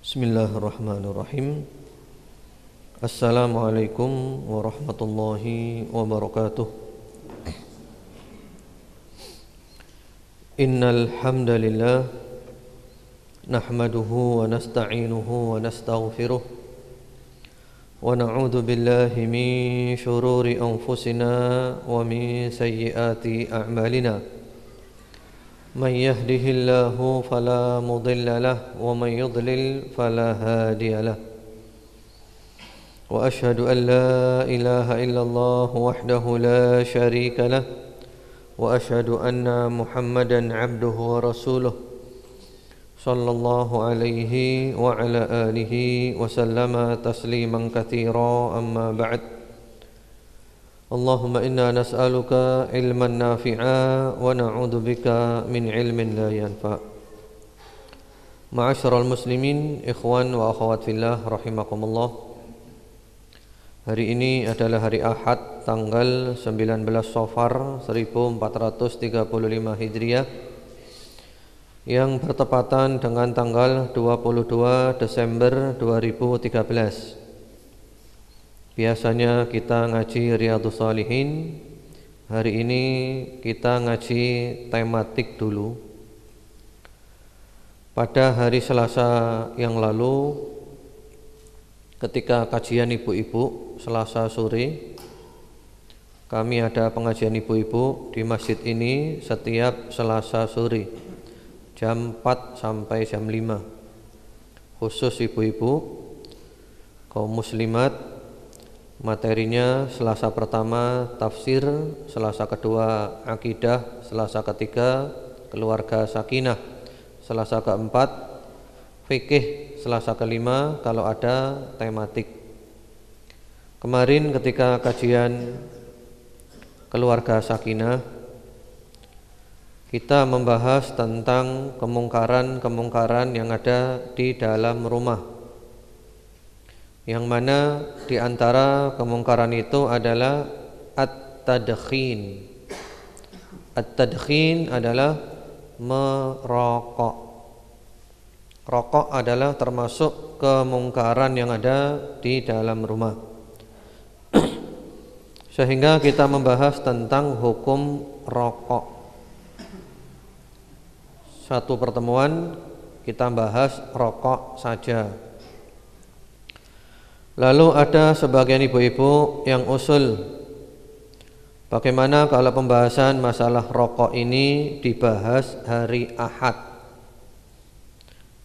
Bismillahirrahmanirrahim. Assalamualaikum warahmatullahi wabarakatuh. Innal hamdalillah nahmaduhu wa nasta'inuhu wa nastaghfiruh wa na'udzu billahi min shururi anfusina wa min sayyiati a'malina. من يهده الله فلا مضل له ومن يضلل فلا هادي له وأشهد أن لا إله إلا الله وحده لا شريك له وأشهد أن محمدا عبده ورسوله صلى الله عليه وعلى آله وسلم تسليما كثيرا أما بعد اللهم إنا نسألك علما نافعا ونعوذ بك من علم لا ينفع. Ma'asyiral muslimin, ikhwan wa akhwat fillah rahimakumullah. Hari ini adalah hari Ahad tanggal 19 Safar 1435 Hijriah yang bertepatan dengan tanggal 22 Desember 2013. Biasanya kita ngaji Riyadhus Shalihin. Hari ini kita ngaji tematik dulu. Pada hari Selasa yang lalu, ketika kajian ibu-ibu Selasa sore, kami ada pengajian ibu-ibu di masjid ini setiap Selasa sore jam 4 sampai jam 5. Khusus ibu-ibu kaum muslimat. Materinya Selasa pertama tafsir, Selasa kedua akidah, Selasa ketiga keluarga sakinah, Selasa keempat fikih, Selasa kelima kalau ada tematik. Kemarin ketika kajian keluarga sakinah, kita membahas tentang kemungkaran-kemungkaran yang ada di dalam rumah, yang mana di antara kemungkaran itu adalah at-tadkhin. At-tadkhin adalah merokok. Rokok adalah termasuk kemungkaran yang ada di dalam rumah. Sehingga kita membahas tentang hukum rokok. Satu pertemuan kita bahas rokok saja. Lalu ada sebagian ibu-ibu yang usul, bagaimana kalau pembahasan masalah rokok ini dibahas hari Ahad?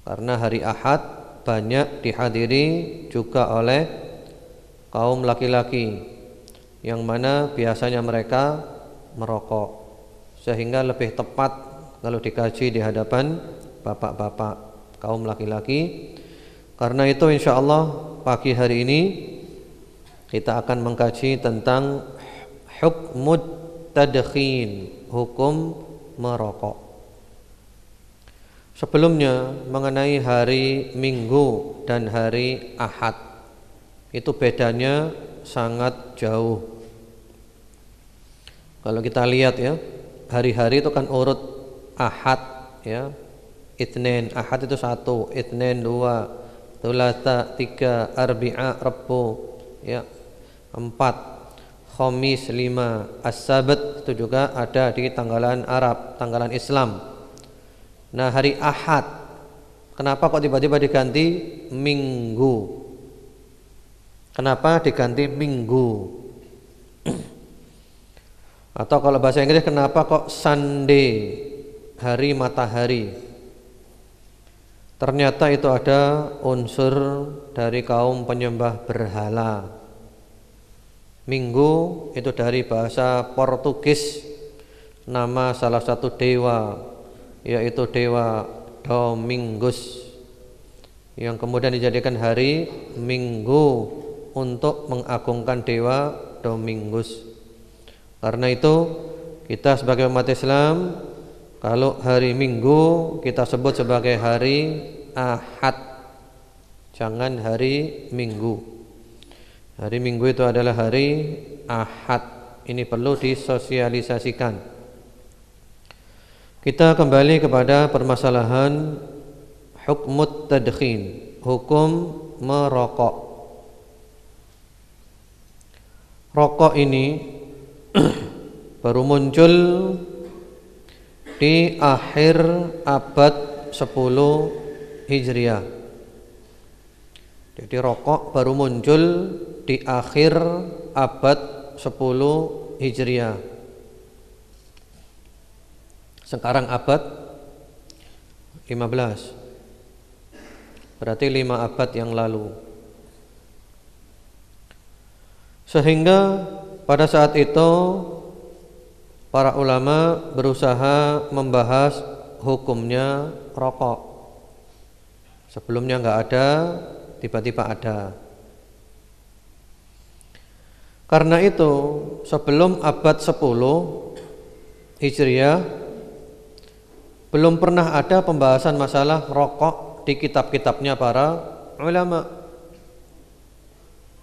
Karena hari Ahad banyak dihadiri juga oleh kaum laki-laki, yang mana biasanya mereka merokok, sehingga lebih tepat kalau dikaji di hadapan bapak-bapak kaum laki-laki. Karena itu insya Allah pagi hari ini kita akan mengkaji tentang hukmut tadkhin, hukum merokok. Sebelumnya mengenai hari Minggu dan hari Ahad, itu bedanya sangat jauh. Kalau kita lihat ya, hari-hari itu kan urut Ahad ya, Itsnin, Ahad itu 1, Itsnin 2, Thulatha 3, Arbi'a Rabu ya 4, Khamis 5, As-Sabt itu juga ada di tanggalan Arab, tanggalan Islam. Nah, hari Ahad kenapa kok tiba-tiba diganti Minggu? Kenapa diganti Minggu? Atau kalau bahasa Inggris kenapa kok Sunday, hari matahari? Ternyata itu ada unsur dari kaum penyembah berhala. Minggu itu dari bahasa Portugis, nama salah satu dewa, yaitu dewa Domingus, yang kemudian dijadikan hari Minggu untuk mengagungkan dewa Domingus. Karena itu kita sebagai umat Islam, kalau hari Minggu kita sebut sebagai hari Ahad, jangan hari Minggu. Hari Minggu itu adalah hari Ahad. Ini perlu disosialisasikan. Kita kembali kepada permasalahan hukmut tadkhin, hukum merokok. Rokok ini baru muncul di akhir abad 10 Hijriah. Jadi rokok baru muncul di akhir abad 10 Hijriah. Sekarang abad 15. Berarti 5 abad yang lalu. Sehingga pada saat itu para ulama berusaha membahas hukumnya rokok. Sebelumnya enggak ada, tiba-tiba ada. Karena itu sebelum abad 10 Hijriah belum pernah ada pembahasan masalah rokok di kitab-kitabnya para ulama.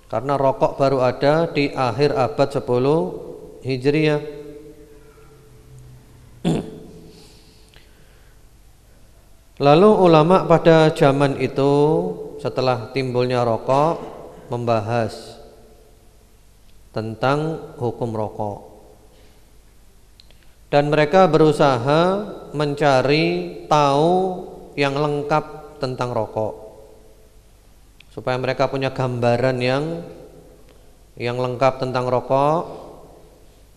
Karena rokok baru ada di akhir abad 10 Hijriah. Lalu ulama pada zaman itu setelah timbulnya rokok membahas tentang hukum rokok. Dan mereka berusaha mencari tahu yang lengkap tentang rokok, supaya mereka punya gambaran yang lengkap tentang rokok,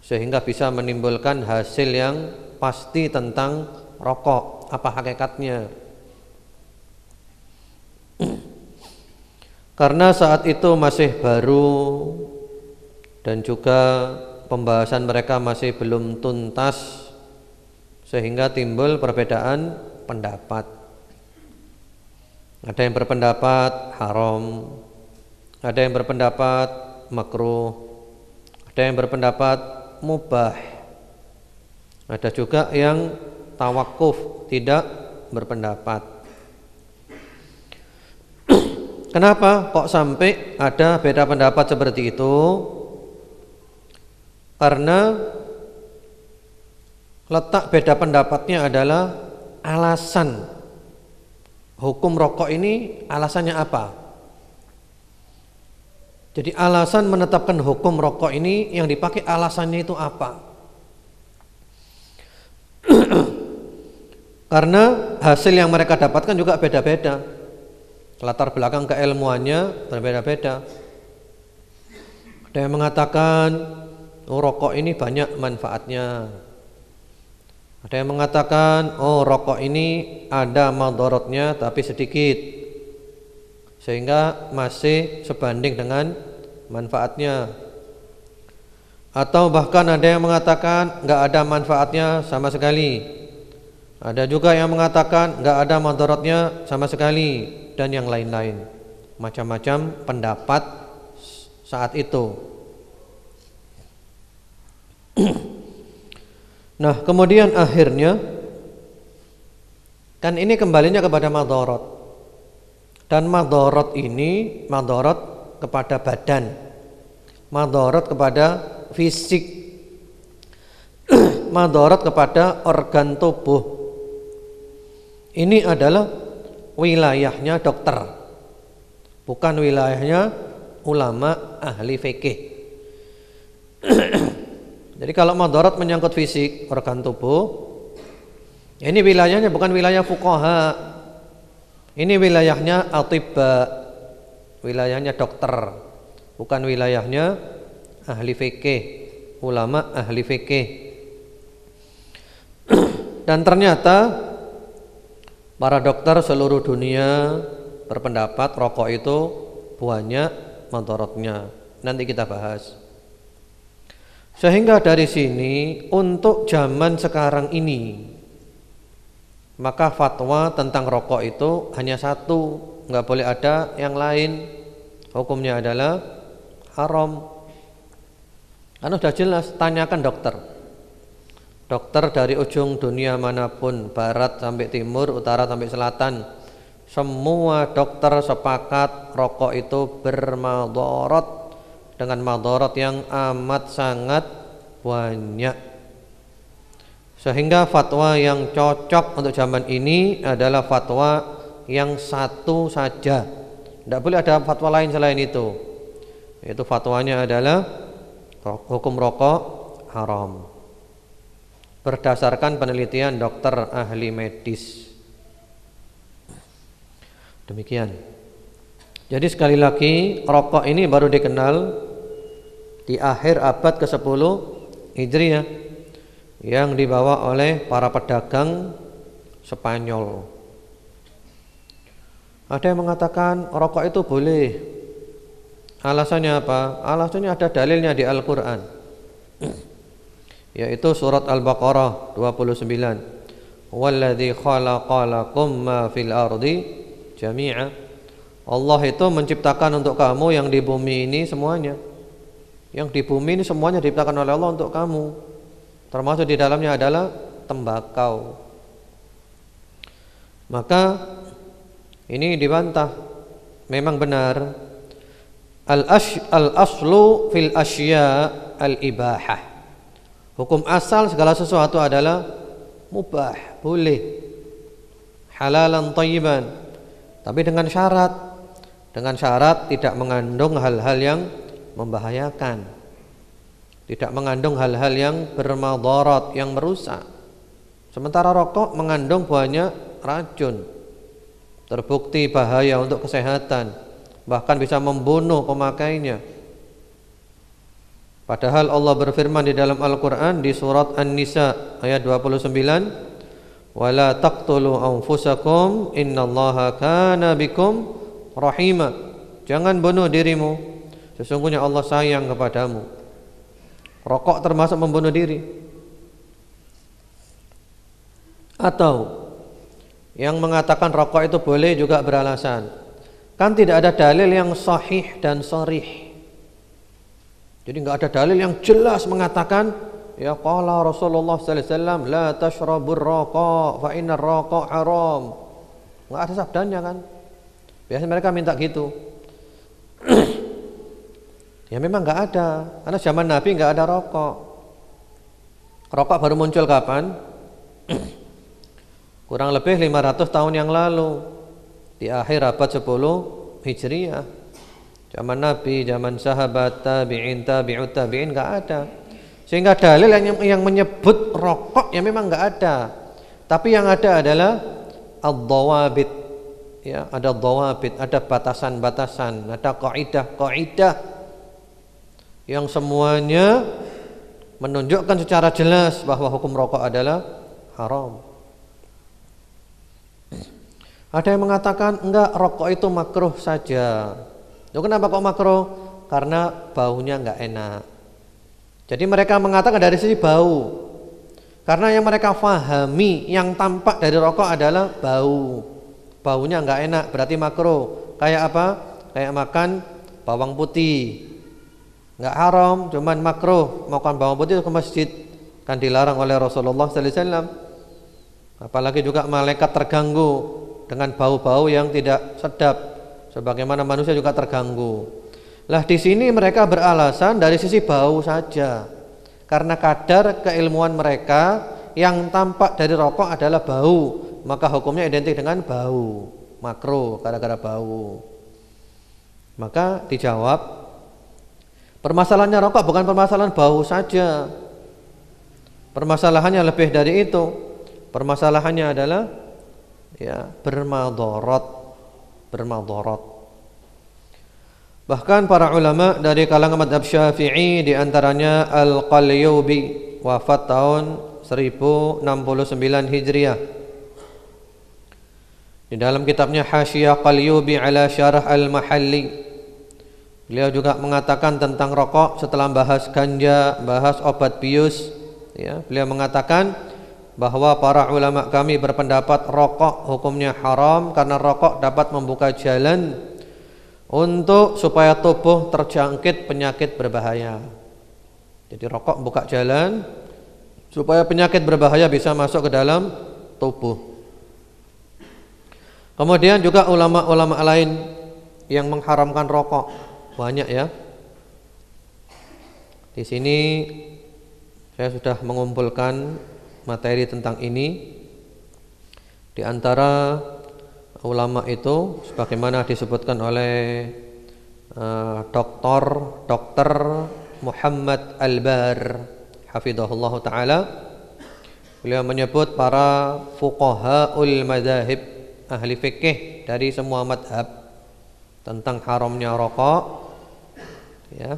sehingga bisa menimbulkan hasil yang pasti tentang rokok, apa hakikatnya. Karena saat itu masih baru dan juga pembahasan mereka masih belum tuntas, sehingga timbul perbedaan pendapat. Ada yang berpendapat haram, ada yang berpendapat makruh, ada yang berpendapat mubah, ada juga yang tawakuf, tidak berpendapat. Kenapa kok sampai ada beda pendapat seperti itu? Karena letak beda pendapatnya adalah alasan hukum rokok ini, alasannya apa? Jadi alasan menetapkan hukum rokok ini yang dipakai alasannya itu apa? Karena hasil yang mereka dapatkan juga beda-beda. Latar belakang keilmuannya berbeda-beda. Ada yang mengatakan rokok ini banyak manfaatnya. Ada yang mengatakan rokok ini ada madharatnya tapi sedikit, sehingga masih sebanding dengan manfaatnya. Atau bahkan ada yang mengatakan enggak ada manfaatnya sama sekali. Ada juga yang mengatakan enggak ada madharatnya sama sekali, dan yang lain-lain. Macam-macam pendapat saat itu. Nah, kemudian akhirnya kan ini kembalinya kepada madharat. Dan madharat ini madharat kepada badan, madharat kepada fisik, madharat kepada organ tubuh. Ini adalah wilayahnya dokter, bukan wilayahnya ulama ahli fikih. Jadi kalau madharat menyangkut fisik, organ tubuh, ini wilayahnya bukan wilayah fuqaha. Ini wilayahnya atibba, wilayahnya dokter, bukan wilayahnya ahli fikih, ulama ahli fikih. Dan ternyata para dokter seluruh dunia berpendapat rokok itu banyak madharatnya. Nanti kita bahas. Sehingga dari sini untuk zaman sekarang ini, maka fatwa tentang rokok itu hanya satu, enggak boleh ada yang lain. Hukumnya adalah haram. Kan sudah jelas, tanyakan dokter. Dokter dari ujung dunia manapun, barat sampai timur, utara sampai selatan, semua dokter sepakat rokok itu bermadharat, dengan madharat yang amat sangat banyak. Sehingga fatwa yang cocok untuk zaman ini adalah fatwa yang satu saja. Tidak boleh ada fatwa lain selain itu. Itu fatwanya adalah hukum rokok haram. Berdasarkan penelitian dokter ahli medis. Demikian. Jadi sekali lagi, rokok ini baru dikenal di akhir abad ke-10 Hijriah yang dibawa oleh para pedagang Spanyol. Ada yang mengatakan rokok itu boleh. Alasannya apa? Alasannya ada dalilnya di Al-Quran, yaitu surat Al-Baqarah 29. Walladzi khalaqa lakum ma fil ardi jami'a. Allah itu menciptakan untuk kamu yang di bumi ini semuanya. Yang di bumi ini semuanya diciptakan oleh Allah untuk kamu. Termasuk di dalamnya adalah tembakau. Maka ini dibantah. Memang benar al-aslu fil asya al-ibahah. Hukum asal segala sesuatu adalah mubah, boleh, halalan thayyiban, tapi dengan syarat. Dengan syarat tidak mengandung hal-hal yang membahayakan, tidak mengandung hal-hal yang bermadarat, yang merusak. Sementara rokok mengandung banyak racun, terbukti bahaya untuk kesehatan, bahkan bisa membunuh pemakainya. Padahal Allah berfirman di dalam Al-Quran di surat An-Nisa ayat 29, wala taqtulu anfusakum innallaha kana bikum rahimah. Jangan bunuh dirimu, sesungguhnya Allah sayang kepadamu. Rokok termasuk membunuh diri. Atau yang mengatakan rokok itu boleh juga beralasan, kan tidak ada dalil yang sahih dan sharih. Jadi enggak ada dalil yang jelas mengatakan ya qala Rasulullah sallallahu alaihi wasallam la tashrabur raqa fa innar raqa haram. Enggak ada sabdanya kan. Biasanya mereka minta gitu. Ya memang enggak ada. Karena zaman Nabi enggak ada rokok. Rokok baru muncul kapan? Kurang lebih 500 tahun yang lalu, di akhir abad 10 Hijriah. Zaman Nabi, zaman sahabat, tabi'in, tabi'ut tabi'in enggak ada. Sehingga dalil yang menyebut rokok ya memang enggak ada. Tapi yang ada adalah ad-dhawabit. Ya, ada dhawabit, ada batasan-batasan, ada kaidah-kaidah yang semuanya menunjukkan secara jelas bahwa hukum rokok adalah haram. Ada yang mengatakan enggak, rokok itu makruh saja. Loh, kenapa kok makruh? Karena baunya enggak enak. Jadi mereka mengatakan dari sisi bau. Karena yang mereka fahami yang tampak dari rokok adalah bau. Baunya enggak enak, berarti makruh. Kayak apa? Kayak makan bawang putih. Enggak haram, cuman makruh. Makan bawang putih ke masjid kan dilarang oleh Rasulullah sallallahu alaihi wasallam. Apalagi juga malaikat terganggu dengan bau-bau yang tidak sedap, sebagaimana manusia juga terganggu. Lah di sini mereka beralasan dari sisi bau saja. Karena kadar keilmuan mereka yang tampak dari rokok adalah bau, maka hukumnya identik dengan bau, makruh gara-gara bau. Maka dijawab, permasalahannya rokok bukan permasalahan bau saja. Permasalahannya lebih dari itu. Permasalahannya adalah ya bermadarat. Bahkan para ulama dari kalangan mazhab Syafi'i, di antaranya Al-Qalyubi, wafat tahun 1069 Hijriah. Di dalam kitabnya Hasyiyah Qalyubi ala Syarah Al-Mahalli, beliau juga mengatakan tentang rokok setelah bahas ganja, bahas obat bius, ya, beliau mengatakan bahwa para ulama kami berpendapat rokok hukumnya haram karena rokok dapat membuka jalan untuk supaya tubuh terjangkit penyakit berbahaya. Jadi rokok buka jalan supaya penyakit berbahaya bisa masuk ke dalam tubuh. Kemudian juga ulama-ulama lain yang mengharamkan rokok banyak ya. Di sini saya sudah mengumpulkan materi tentang ini. Di antara ulama itu sebagaimana disebutkan oleh Dr. Muhammad Al-Bar hafizahullah taala. Beliau menyebut para fuqahaul madzhab, ahli fikih dari semua madhab, tentang haramnya rokok, ya.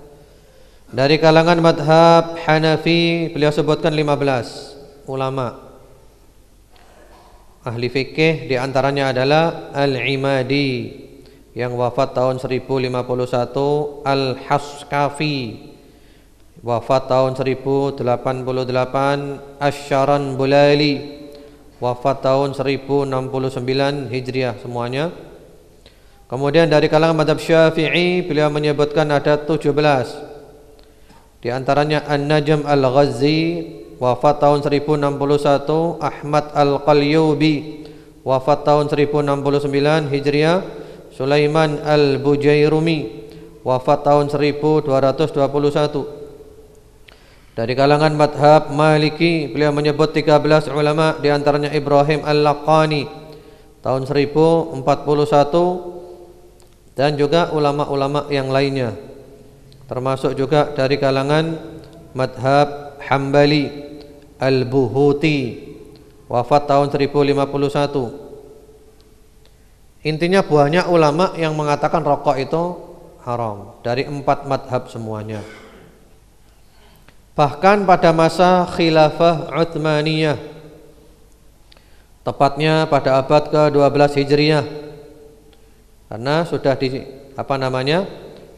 Dari kalangan madhab Hanafi beliau sebutkan 15 ulama ahli fikih, diantaranya adalah Al-Imadi yang wafat tahun 1051, Al-Haskafi wafat tahun 1088, Asy-Syarnbulali wafat tahun 1069 Hijriah semuanya. Kemudian dari kalangan madhab Syafi'i beliau menyebutkan ada 17, di antaranya An-Najm Al-Ghazzi wafat tahun 1061, Ahmad Al-Qalyubi wafat tahun 1069 Hijriah, Sulaiman Al-Bujairumi wafat tahun 1221. Dari kalangan madhab Maliki beliau menyebut 13 ulama, di antaranya Ibrahim Al-Laqani tahun 1041, dan juga ulama-ulama yang lainnya, termasuk juga dari kalangan madhab Hambali Al-Buhuti wafat tahun 1051. Intinya banyak ulama yang mengatakan rokok itu haram dari 4 madhab semuanya. Bahkan pada masa Khilafah Utsmaniyah, tepatnya pada abad ke-12 Hijriah, karena sudah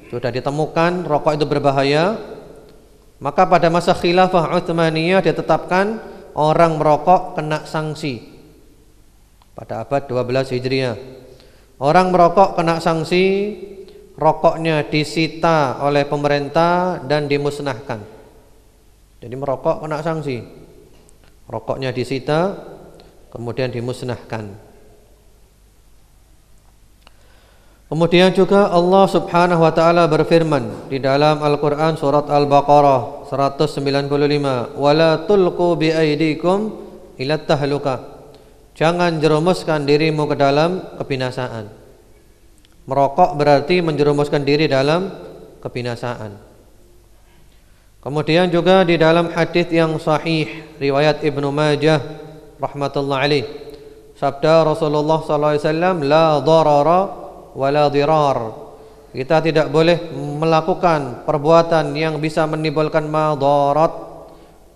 sudah ditemukan rokok itu berbahaya, maka pada masa Khilafah Utsmaniyah ditetapkan orang merokok kena sanksi. Pada abad 12 Hijriah, orang merokok kena sanksi, rokoknya disita oleh pemerintah dan dimusnahkan. Jadi merokok kena sanksi, rokoknya disita kemudian dimusnahkan. Kemudian juga Allah Subhanahu wa taala berfirman di dalam Al-Qur'an surat Al-Baqarah 195, "Wala tulqu biaidikum ila tahluka." Jangan jerumuskan dirimu ke dalam kebinasaan. Merokok berarti menjerumuskan diri dalam kebinasaan. Kemudian juga di dalam hadis yang sahih riwayat Ibnu Majah rahmatullah alaih, sabda Rasulullah sallallahu alaihi wasallam, "La dharara wa la dirar." Kita tidak boleh melakukan perbuatan yang bisa menimbulkan madarat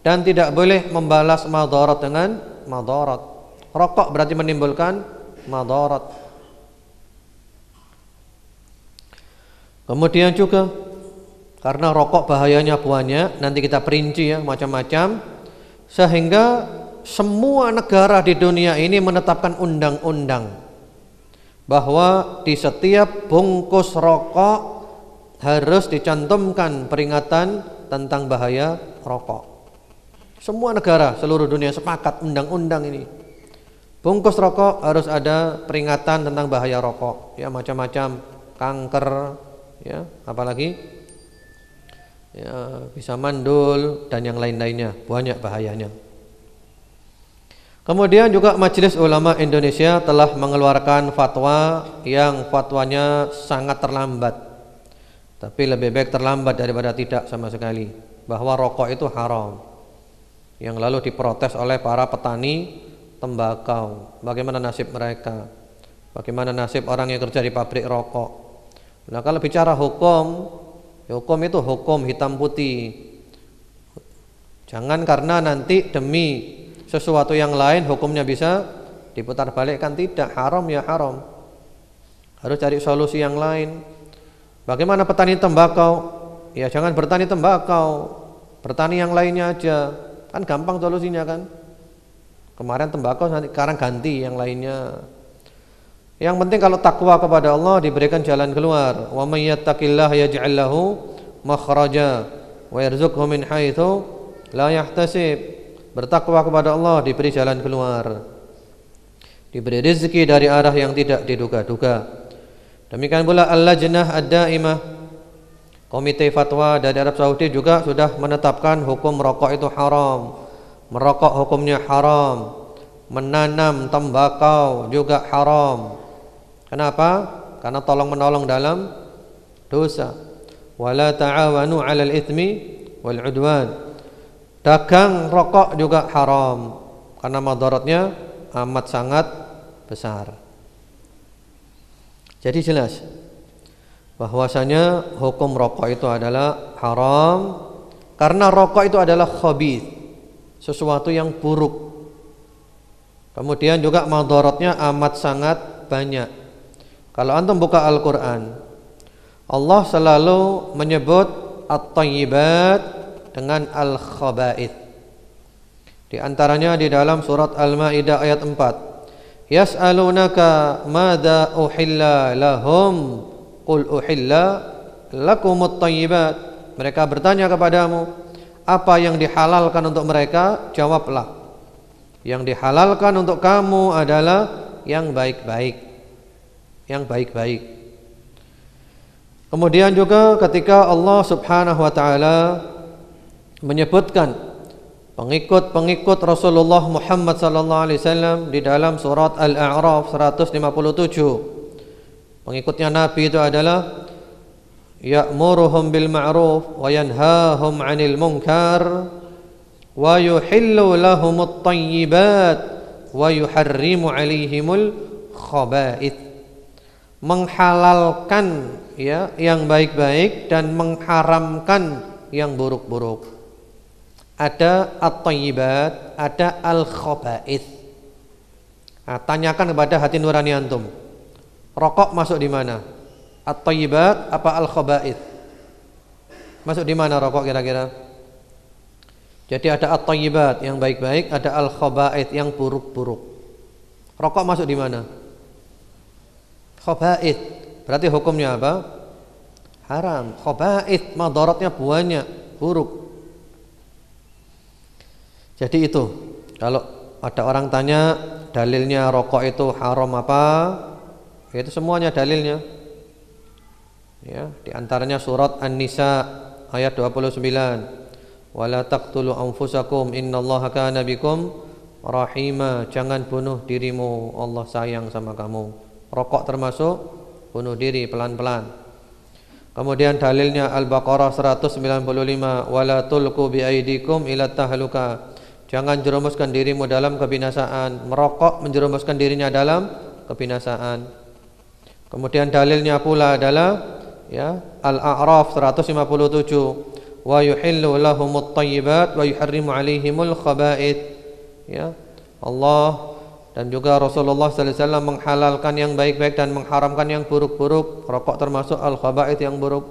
dan tidak boleh membalas madarat dengan madarat. Rokok berarti menimbulkan madarat. Kemudian juga karena rokok bahayanya banyak, nanti kita perinci ya macam-macam, sehingga semua negara di dunia ini menetapkan undang-undang bahwa di setiap bungkus rokok harus dicantumkan peringatan tentang bahaya rokok. Semua negara seluruh dunia sepakat undang-undang ini. Bungkus rokok harus ada peringatan tentang bahaya rokok, ya macam-macam, kanker, ya apalagi ya, bisa mandul dan yang lain-lainnya, banyak bahayanya. Kemudian juga Majelis Ulama Indonesia telah mengeluarkan fatwa yang fatwanya sangat terlambat, tapi lebih baik terlambat daripada tidak sama sekali, bahwa rokok itu haram, yang lalu diprotes oleh para petani tembakau. Bagaimana nasib mereka? Bagaimana nasib orang yang kerja di pabrik rokok? Nah, kalau bicara hukum, hukum itu hukum hitam putih. Jangan karena nanti demi sesuatu yang lain hukumnya bisa diputar balikkan. Tidak, haram ya haram. Harus cari solusi yang lain. Bagaimana petani tembakau? Ya jangan bertani tembakau, bertani yang lainnya aja. Kan gampang solusinya kan. Kemarin tembakau, nanti sekarang ganti yang lainnya. Yang penting kalau takwa kepada Allah diberikan jalan keluar. Wa may yattaqillaha yaj'al lahu makhraja wa yarzuqhu min haitsu la yahtasib. Bertakwa kepada Allah diberi jalan keluar, diberi rezeki dari arah yang tidak diduga-duga. Demikian pula Al-Lajnah Ad-Daimah, komite fatwa dari Arab Saudi juga sudah menetapkan hukum merokok itu haram. Merokok hukumnya haram, menanam tembakau juga haram, Kenapa? Karena tolong-menolong dalam dosa. Wala ta'awanu 'alal itsmi wal 'udwan. Dagang rokok juga haram karena madaratnya amat sangat besar. Jadi jelas bahwasanya hukum rokok itu adalah haram karena rokok itu adalah khabith, sesuatu yang buruk. Kemudian juga madaratnya amat sangat banyak. Kalau antum buka Al-Qur'an, Allah selalu menyebut at-thayyibat dengan al-khaba'ith. Di antaranya di dalam surat Al-Maidah ayat 4. Yas'alunaka madza uhilla lahum qul uhilla lakumut thayyibat. Mereka bertanya kepadamu, apa yang dihalalkan untuk mereka? Jawablah, yang dihalalkan untuk kamu adalah yang baik-baik. Yang baik-baik. Kemudian juga ketika Allah Subhanahu wa taala menyebutkan pengikut-pengikut Rasulullah Muhammad sallallahu alaihi wasallam di dalam surat Al-A'raf 157. Pengikutnya Nabi itu adalah ya'muruhum bil ma'ruf wa yanhahum 'anil munkar wa yuhillu lahumut thayyibat wa yuharrimu 'alaihimul khaba'ith. Menghalalkan ya yang baik-baik dan mengharamkan yang buruk-buruk. Ada at-thayyibat, ada al-khaba'ith. Nah, tanyakan kepada hati nurani antum. Rokok masuk di mana? At-thayyibat apa al-khaba'ith? Masuk di mana rokok kira-kira? Jadi ada at-thayyibat yang baik-baik, ada al-khaba'ith yang buruk-buruk. Rokok masuk di mana? Khaba'ith. Berarti hukumnya apa? Haram. Khaba'ith madaratnya banyak, buruk. Jadi itu, kalau ada orang tanya dalilnya rokok itu haram apa? Itu semuanya dalilnya. Ya, di antaranya surat An-Nisa ayat 29. Wala taqtulu anfusakum innallaha kana bikum rahima. Jangan bunuh dirimu, Allah sayang sama kamu. Rokok termasuk bunuh diri pelan-pelan. Kemudian dalilnya Al-Baqarah 195. Wala tulqu biaidikum ila tahluka. Jangan jerumuskan dirimu dalam kebinasaan. Merokok menjerumuskan dirinya dalam kebinasaan. Kemudian dalilnya pula adalah ya Al-A'raf 157. Wa yuhillu lahumut thayyibat wa yuharrimu 'alaihimul khaba'ith. Ya, Allah dan juga Rasulullah sallallahu alaihi wasallam menghalalkan yang baik-baik dan mengharamkan yang buruk-buruk. Rokok termasuk al-khaba'ith yang buruk.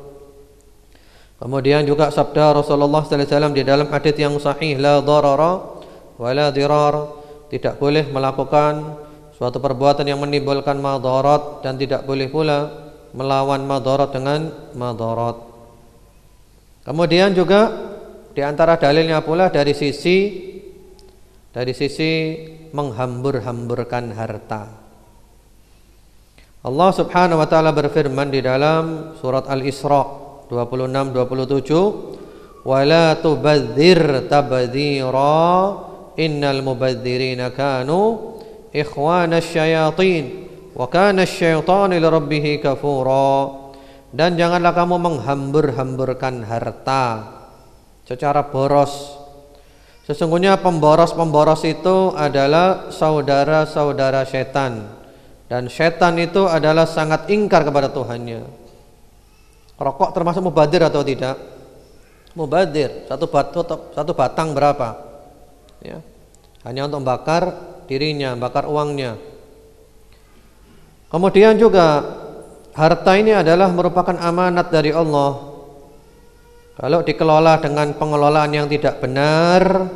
Kemudian juga sabda Rasulullah sallallahu alaihi wasallam di dalam hadis yang sahih, la darara wa la dirar. Tidak boleh melakukan suatu perbuatan yang menimbulkan madarat dan tidak boleh pula melawan madarat dengan madarat. Kemudian juga di antara dalilnya pula dari sisi menghambur-hamburkan harta. Allah Subhanahu wa taala berfirman di dalam surat Al-Isra 26-27, wala tubadzir tabdzira innal mubadzirina kanu ikhwanasy syayatin wa kana asy-syaitanu lirabbih kafura. Dan janganlah kamu menghambur-hamburkan harta secara boros. Sesungguhnya pemboros-pemboros itu adalah saudara-saudara setan, dan setan itu adalah sangat ingkar kepada Tuhannya. Rokok termasuk mubadir atau tidak? Mubadir. Satu batang berapa? Ya. Hanya untuk bakar dirinya, bakar uangnya. Kemudian juga harta ini adalah merupakan amanat dari Allah. Kalau dikelola dengan pengelolaan yang tidak benar,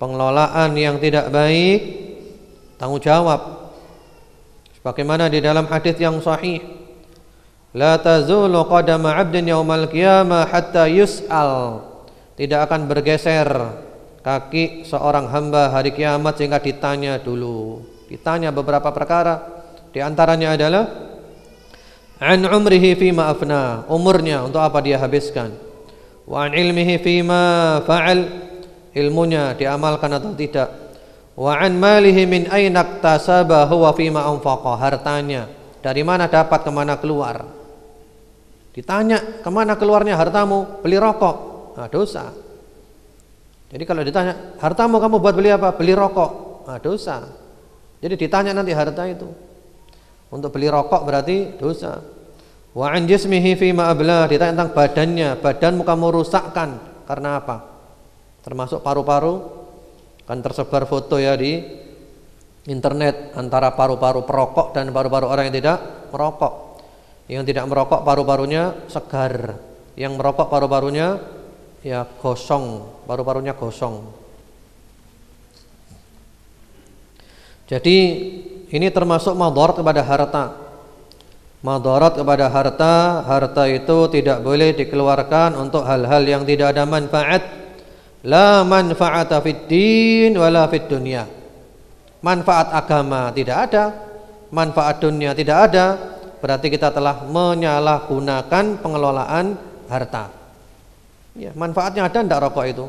pengelolaan yang tidak baik, tanggung jawab. Sebagaimana di dalam hadis yang sahih, la tazulu qadama 'abdin yaumal qiyamah hatta yus'al. Tidak akan bergeser kaki seorang hamba hari kiamat sehingga ditanya dulu. Ditanya beberapa perkara. Di antaranya adalah an umrihi fima afna, umurnya untuk apa dia habiskan. Wa an ilmihi fima fa'al, ilmunya diamalkan atau tidak. Wa an malihi min aina iktasaba huwa fima anfaqa, hartanya Dari mana dapat, kemana keluar? Ditanya, kemana keluarnya hartamu? Beli rokok. Nah, dosa. Jadi kalau ditanya, hartamu kamu buat beli apa? Beli rokok. Nah, dosa. Jadi ditanya nanti harta itu. Untuk beli rokok berarti dosa. Wa an jismihi fi ma ablah, ditanya tentang badannya. Badanmu kamu rusakkan karena apa? Termasuk paru-paru. Kan tersebar foto ya di internet antara paru-paru perokok dan paru-paru orang yang tidak merokok. Yang tidak merokok paru-parunya segar, yang merokok paru-parunya ya gosong, paru-parunya gosong. Jadi ini termasuk madharat kepada harta. Madharat kepada harta, harta itu tidak boleh dikeluarkan untuk hal-hal yang tidak ada manfaat. La manfaata fid din wala fid dunya. Manfaat agama tidak ada, manfaat dunia tidak ada, berarti kita telah menyalahgunakan pengelolaan harta. Ya, manfaatnya ada enggak rokok itu?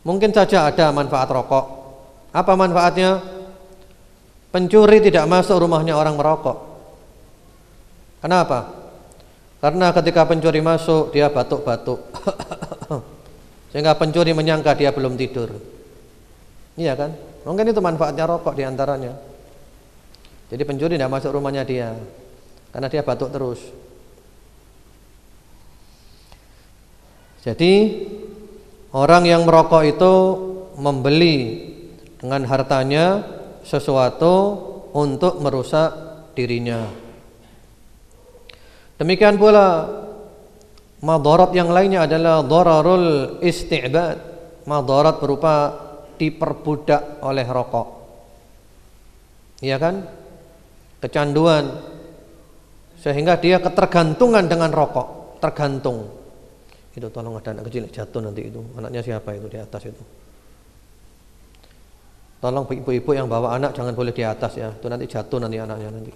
Mungkin saja ada manfaat rokok. Apa manfaatnya? Pencuri tidak masuk rumahnya orang merokok. Kenapa? Karena ketika pencuri masuk dia batuk-batuk. Sehingga pencuri menyangka dia belum tidur. Iya kan? Mungkin itu manfaatnya rokok diantaranya. Jadi pencuri tidak masuk rumahnya dia karena dia batuk terus. Jadi orang yang merokok itu membeli dengan hartanya sesuatu untuk merusak dirinya. Demikian pula madharat yang lainnya adalah dhararul isti'bad, madharat berupa diperbudak oleh rokok. Iya kan? Kecanduan sehingga dia ketergantungan dengan rokok, tergantung. Itu tolong ada anak kecil jatuh nanti itu. Anaknya siapa itu di atas itu? Tolong ibu-ibu yang bawa anak jangan boleh di atas ya. Itu nanti jatuh nanti anaknya nanti.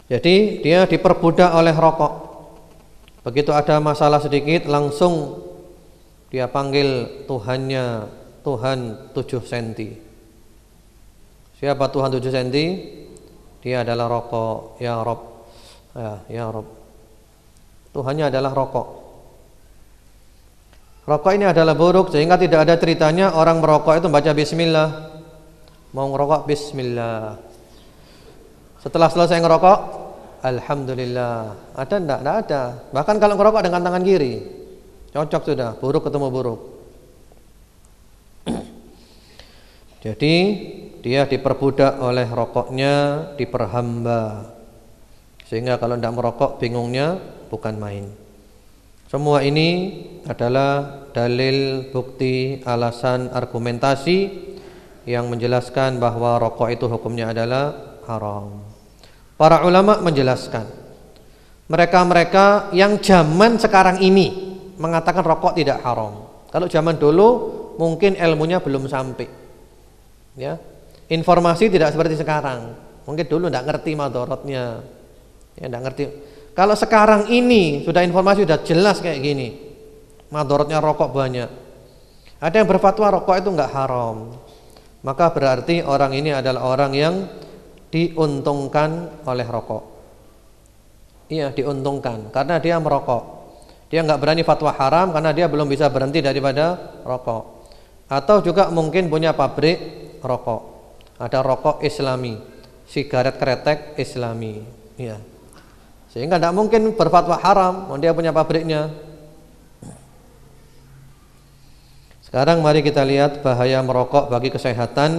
Jadi dia diperbudak oleh rokok. Begitu ada masalah sedikit langsung dia panggil Tuhannya, Tuhan 7 cm. Siapa Tuhan 7 cm? Dia adalah rokok. Ya Rob, ya Rob. Tuhannya adalah rokok. Rokok ini adalah buruk sehingga tidak ada ceritanya orang merokok itu baca bismillah. Mau ngerokok bismillah. Setelah selesai ngerokok alhamdulillah. Ada enggak? Enggak ada. Bahkan kalau ngerokok dengan tangan kiri cocok sudah, buruk ketemu buruk. Jadi dia diperbudak oleh rokoknya, diperhamba. Sehingga kalau tidak merokok bingungnya bukan main. Semua ini adalah dalil, bukti, alasan, argumentasi yang menjelaskan bahwa rokok itu hukumnya adalah haram. Para ulama menjelaskan, mereka-mereka yang zaman sekarang ini mengatakan rokok tidak haram. Kalau zaman dulu mungkin ilmunya belum sampai, ya, informasi tidak seperti sekarang. Mungkin dulu tidak ngerti madharatnya, ya, tidak ngerti. Kalau sekarang ini sudah informasi sudah jelas kayak gini, madharatnya rokok banyak. Ada yang berfatwa rokok itu enggak haram, maka berarti orang ini adalah orang yang diuntungkan oleh rokok. Iya, diuntungkan karena dia merokok. Dia enggak berani fatwa haram karena dia belum bisa berhenti daripada rokok. Atau juga mungkin punya pabrik rokok. Ada rokok Islami, sigaret kretek Islami. Iya. Sehingga tidak mungkin berfatwa haram, dia punya pabriknya. Sekarang mari kita lihat bahaya merokok bagi kesehatan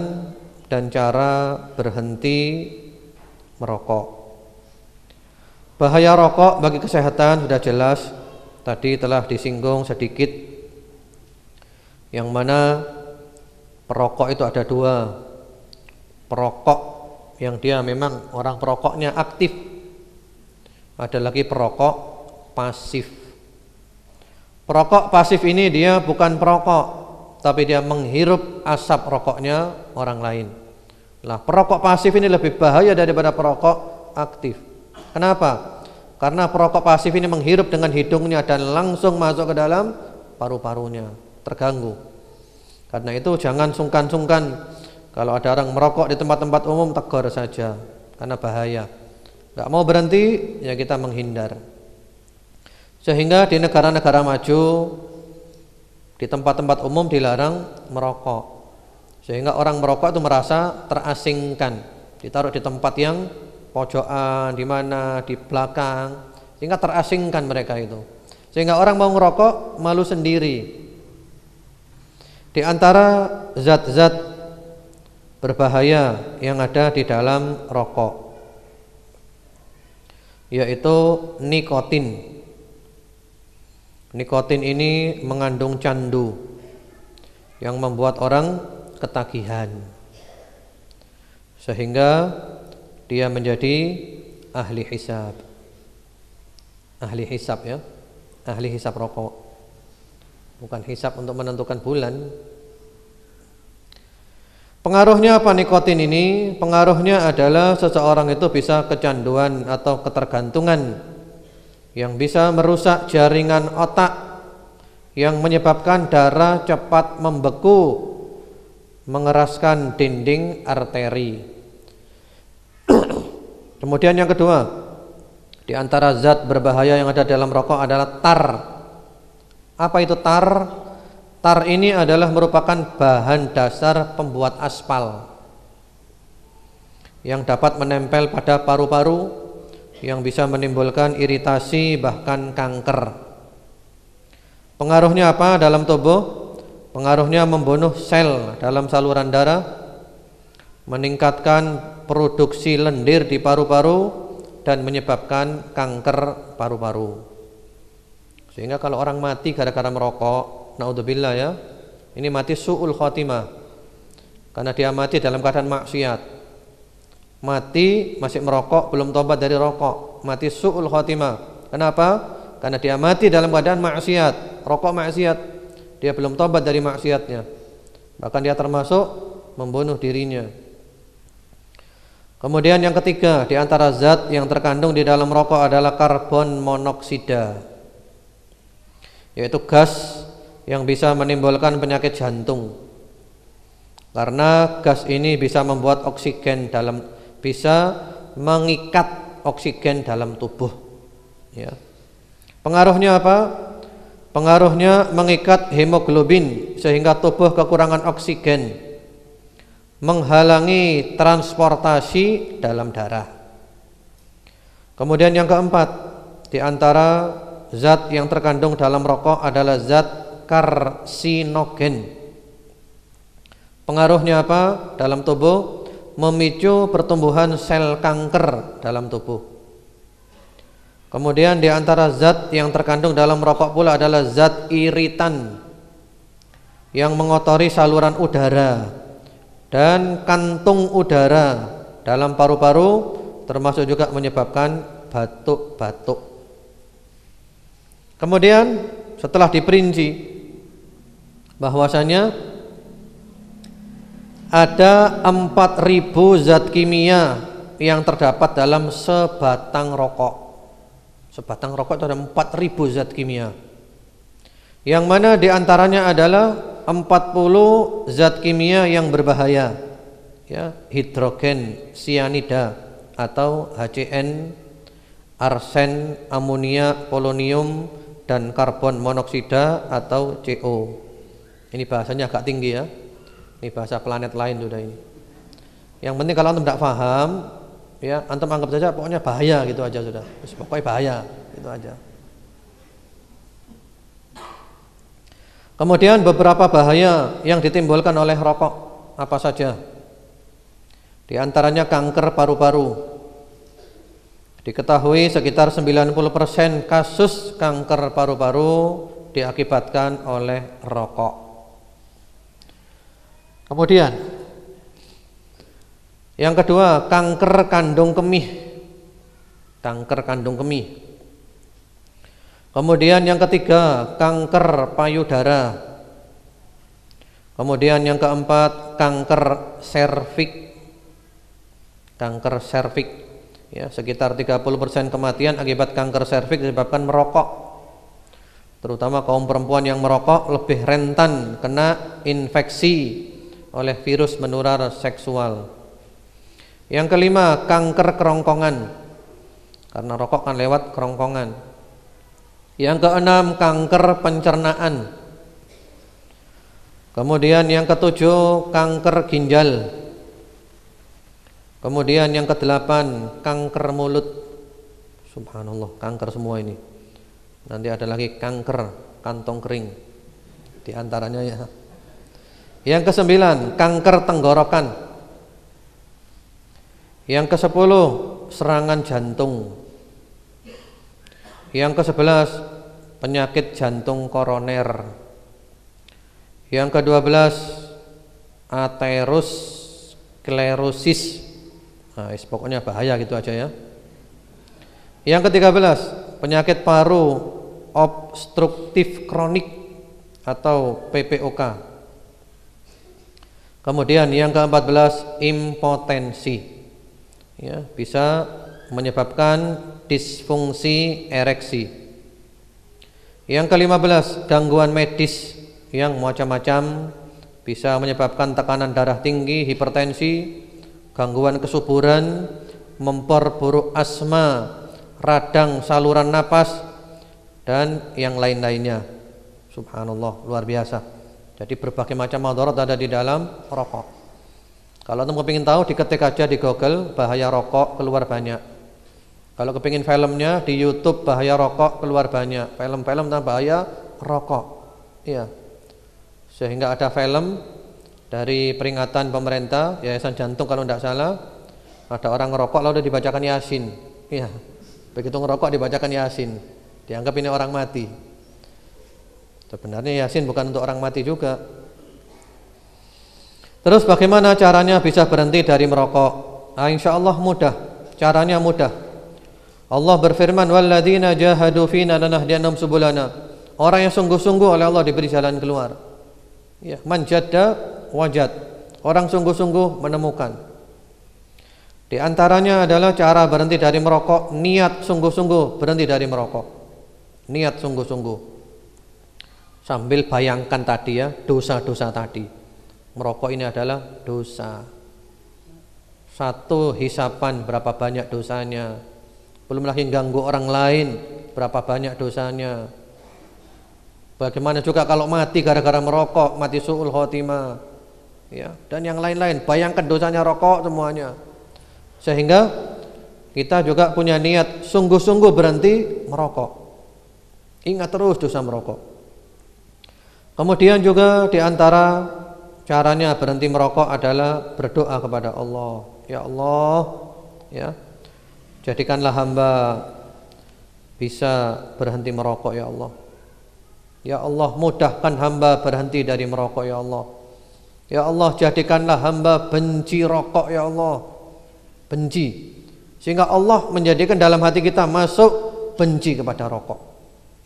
dan cara berhenti merokok. Bahaya rokok bagi kesehatan sudah jelas, tadi telah disinggung sedikit. Yang mana perokok itu ada dua. Perokok yang dia memang orang perokoknya aktif. Ada lagi perokok pasif. Perokok pasif ini dia bukan perokok, tapi dia menghirup asap rokoknya orang lain. Nah, perokok pasif ini lebih bahaya daripada perokok aktif. Kenapa? Karena perokok pasif ini menghirup dengan hidungnya dan langsung masuk ke dalam paru-parunya, terganggu. Karena itu jangan sungkan-sungkan Kalau ada orang merokok di tempat-tempat umum, tegur saja karena bahaya. Nggak mau berhenti, ya kita menghindar. Sehingga di negara-negara maju, di tempat-tempat umum dilarang merokok. Sehingga orang merokok itu merasa terasingkan, ditaruh di tempat yang pojokan, di mana, di belakang, sehingga terasingkan mereka itu. Sehingga orang mau ngerokok malu sendiri. Di antara zat-zat berbahaya yang ada di dalam rokok, yaitu nikotin. Nikotin ini mengandung candu yang membuat orang ketagihan, sehingga dia menjadi ahli hisab. Ahli hisab ya, ahli hisab rokok. Bukan hisab untuk menentukan bulan. Pengaruhnya apa nikotin ini? Pengaruhnya adalah seseorang itu bisa kecanduan atau ketergantungan yang bisa merusak jaringan otak, yang menyebabkan darah cepat membeku, mengeraskan dinding arteri. Kemudian yang kedua, di antara zat berbahaya yang ada dalam rokok adalah tar. Apa itu tar? Tar ini adalah merupakan bahan dasar pembuat aspal yang dapat menempel pada paru-paru, yang bisa menimbulkan iritasi bahkan kanker. Pengaruhnya apa dalam tubuh? Pengaruhnya membunuh sel dalam saluran darah, meningkatkan produksi lendir di paru-paru, dan menyebabkan kanker paru-paru. Sehingga kalau orang mati gara-gara merokok, naudzubillah ya, ini mati su'ul khotimah, karena dia mati dalam keadaan maksiat. Mati masih merokok, belum tobat dari rokok, mati su'ul khotimah. Kenapa? Karena dia mati dalam keadaan maksiat, rokok maksiat, dia belum tobat dari maksiatnya, bahkan dia termasuk membunuh dirinya. Kemudian yang ketiga, di antara zat yang terkandung di dalam rokok adalah karbon monoksida, yaitu gas yang bisa menimbulkan penyakit jantung. Karena gas ini bisa membuat oksigen bisa mengikat oksigen dalam tubuh. Ya. Pengaruhnya apa? Pengaruhnya mengikat hemoglobin sehingga tubuh kekurangan oksigen, menghalangi transportasi dalam darah. Kemudian yang keempat, di antara zat yang terkandung dalam rokok adalah zat karsinogen. Pengaruhnya apa dalam tubuh? Memicu pertumbuhan sel kanker dalam tubuh. Kemudian di antara zat yang terkandung dalam rokok pula adalah zat iritan yang mengotori saluran udara dan kantung udara dalam paru-paru, termasuk juga menyebabkan batuk-batuk. Kemudian setelah diperinci bahwasanya ada 4.000 zat kimia yang terdapat dalam sebatang rokok. Sebatang rokok itu ada 4.000 zat kimia, yang mana diantaranya adalah 40 zat kimia yang berbahaya, ya, hidrogen cyanida atau HCN, arsen, amonia, polonium, dan karbon monoksida atau CO. Ini bahasanya agak tinggi ya. Ini bahasa planet lain sudah ini. Yang penting kalau antum tidak paham, ya antum anggap saja pokoknya bahaya gitu aja sudah. Pokoknya bahaya gitu aja. Kemudian beberapa bahaya yang ditimbulkan oleh rokok apa saja? Di antaranya kanker paru-paru. Diketahui sekitar 90% kasus kanker paru-paru diakibatkan oleh rokok. Kemudian yang kedua, kanker kandung kemih. Kanker kandung kemih. Kemudian yang ketiga, kanker payudara. Kemudian yang keempat, kanker serviks. Kanker serviks. Ya, sekitar 30% kematian akibat kanker serviks disebabkan merokok. Terutama kaum perempuan yang merokok lebih rentan kena infeksi oleh virus menular seksual. Yang kelima, kanker kerongkongan, karena rokok kan lewat kerongkongan. Yang keenam, kanker pencernaan. Kemudian yang ketujuh, kanker ginjal. Kemudian yang kedelapan, kanker mulut. Subhanallah, kanker semua ini. Nanti ada lagi kanker kantong kering di antaranya ya. Yang kesembilan, kanker tenggorokan. Yang kesepuluh, serangan jantung. Yang kesebelas, penyakit jantung koroner. Yang kedua-belas, aterosklerosis. Nah, pokoknya bahaya gitu aja ya. Yang ke-13, penyakit paru obstruktif kronik atau PPOK. Kemudian yang ke-14, impotensi. Ya, bisa menyebabkan disfungsi ereksi. Yang ke-15, gangguan medis yang macam-macam, bisa menyebabkan tekanan darah tinggi, hipertensi, gangguan kesuburan, memperburuk asma, radang saluran napas, dan yang lain-lainnya. Subhanallah, luar biasa. Jadi berbagai macam madarat ada di dalam rokok. Kalau kamu kepingin tahu, diketik aja di Google bahaya rokok, keluar banyak. Kalau kepingin filmnya di YouTube bahaya rokok, keluar banyak. Film-film tentang bahaya rokok. Iya. Sehingga ada film dari peringatan pemerintah, Yayasan Jantung kalau tidak salah, ada orang ngerokok lalu dibacakan Yasin. Iya. Begitu ngerokok dibacakan Yasin, dianggap ini orang mati. Sebenarnya Yasin bukan untuk orang mati juga. Terus bagaimana caranya bisa berhenti dari merokok? Nah, insya Allah mudah. Caranya mudah. Allah berfirman, walladzina jahadu fina lanahdiyannahum subulana. Orang yang sungguh-sungguh oleh Allah diberi jalan keluar. Ya, man jadda wajad. Orang sungguh-sungguh menemukan. Di antaranya adalah cara berhenti dari merokok, niat sungguh-sungguh berhenti dari merokok. Niat sungguh-sungguh. Sambil bayangkan tadi ya, dosa-dosa tadi. Merokok ini adalah dosa. Satu hisapan berapa banyak dosanya. Belum lagi ganggu orang lain, berapa banyak dosanya. Bagaimana juga kalau mati gara-gara merokok, mati su'ul khotimah. Ya, dan yang lain-lain. Bayangkan dosanya rokok semuanya. Sehingga kita juga punya niat sungguh-sungguh berhenti merokok. Ingat terus dosa merokok. Kemudian juga di antara caranya berhenti merokok adalah berdoa kepada Allah. Ya Allah, ya, jadikanlah hamba bisa berhenti merokok ya Allah. Ya Allah, mudahkan hamba berhenti dari merokok ya Allah. Ya Allah, jadikanlah hamba benci rokok ya Allah. Benci. Sehingga Allah menjadikan dalam hati kita masuk benci kepada rokok.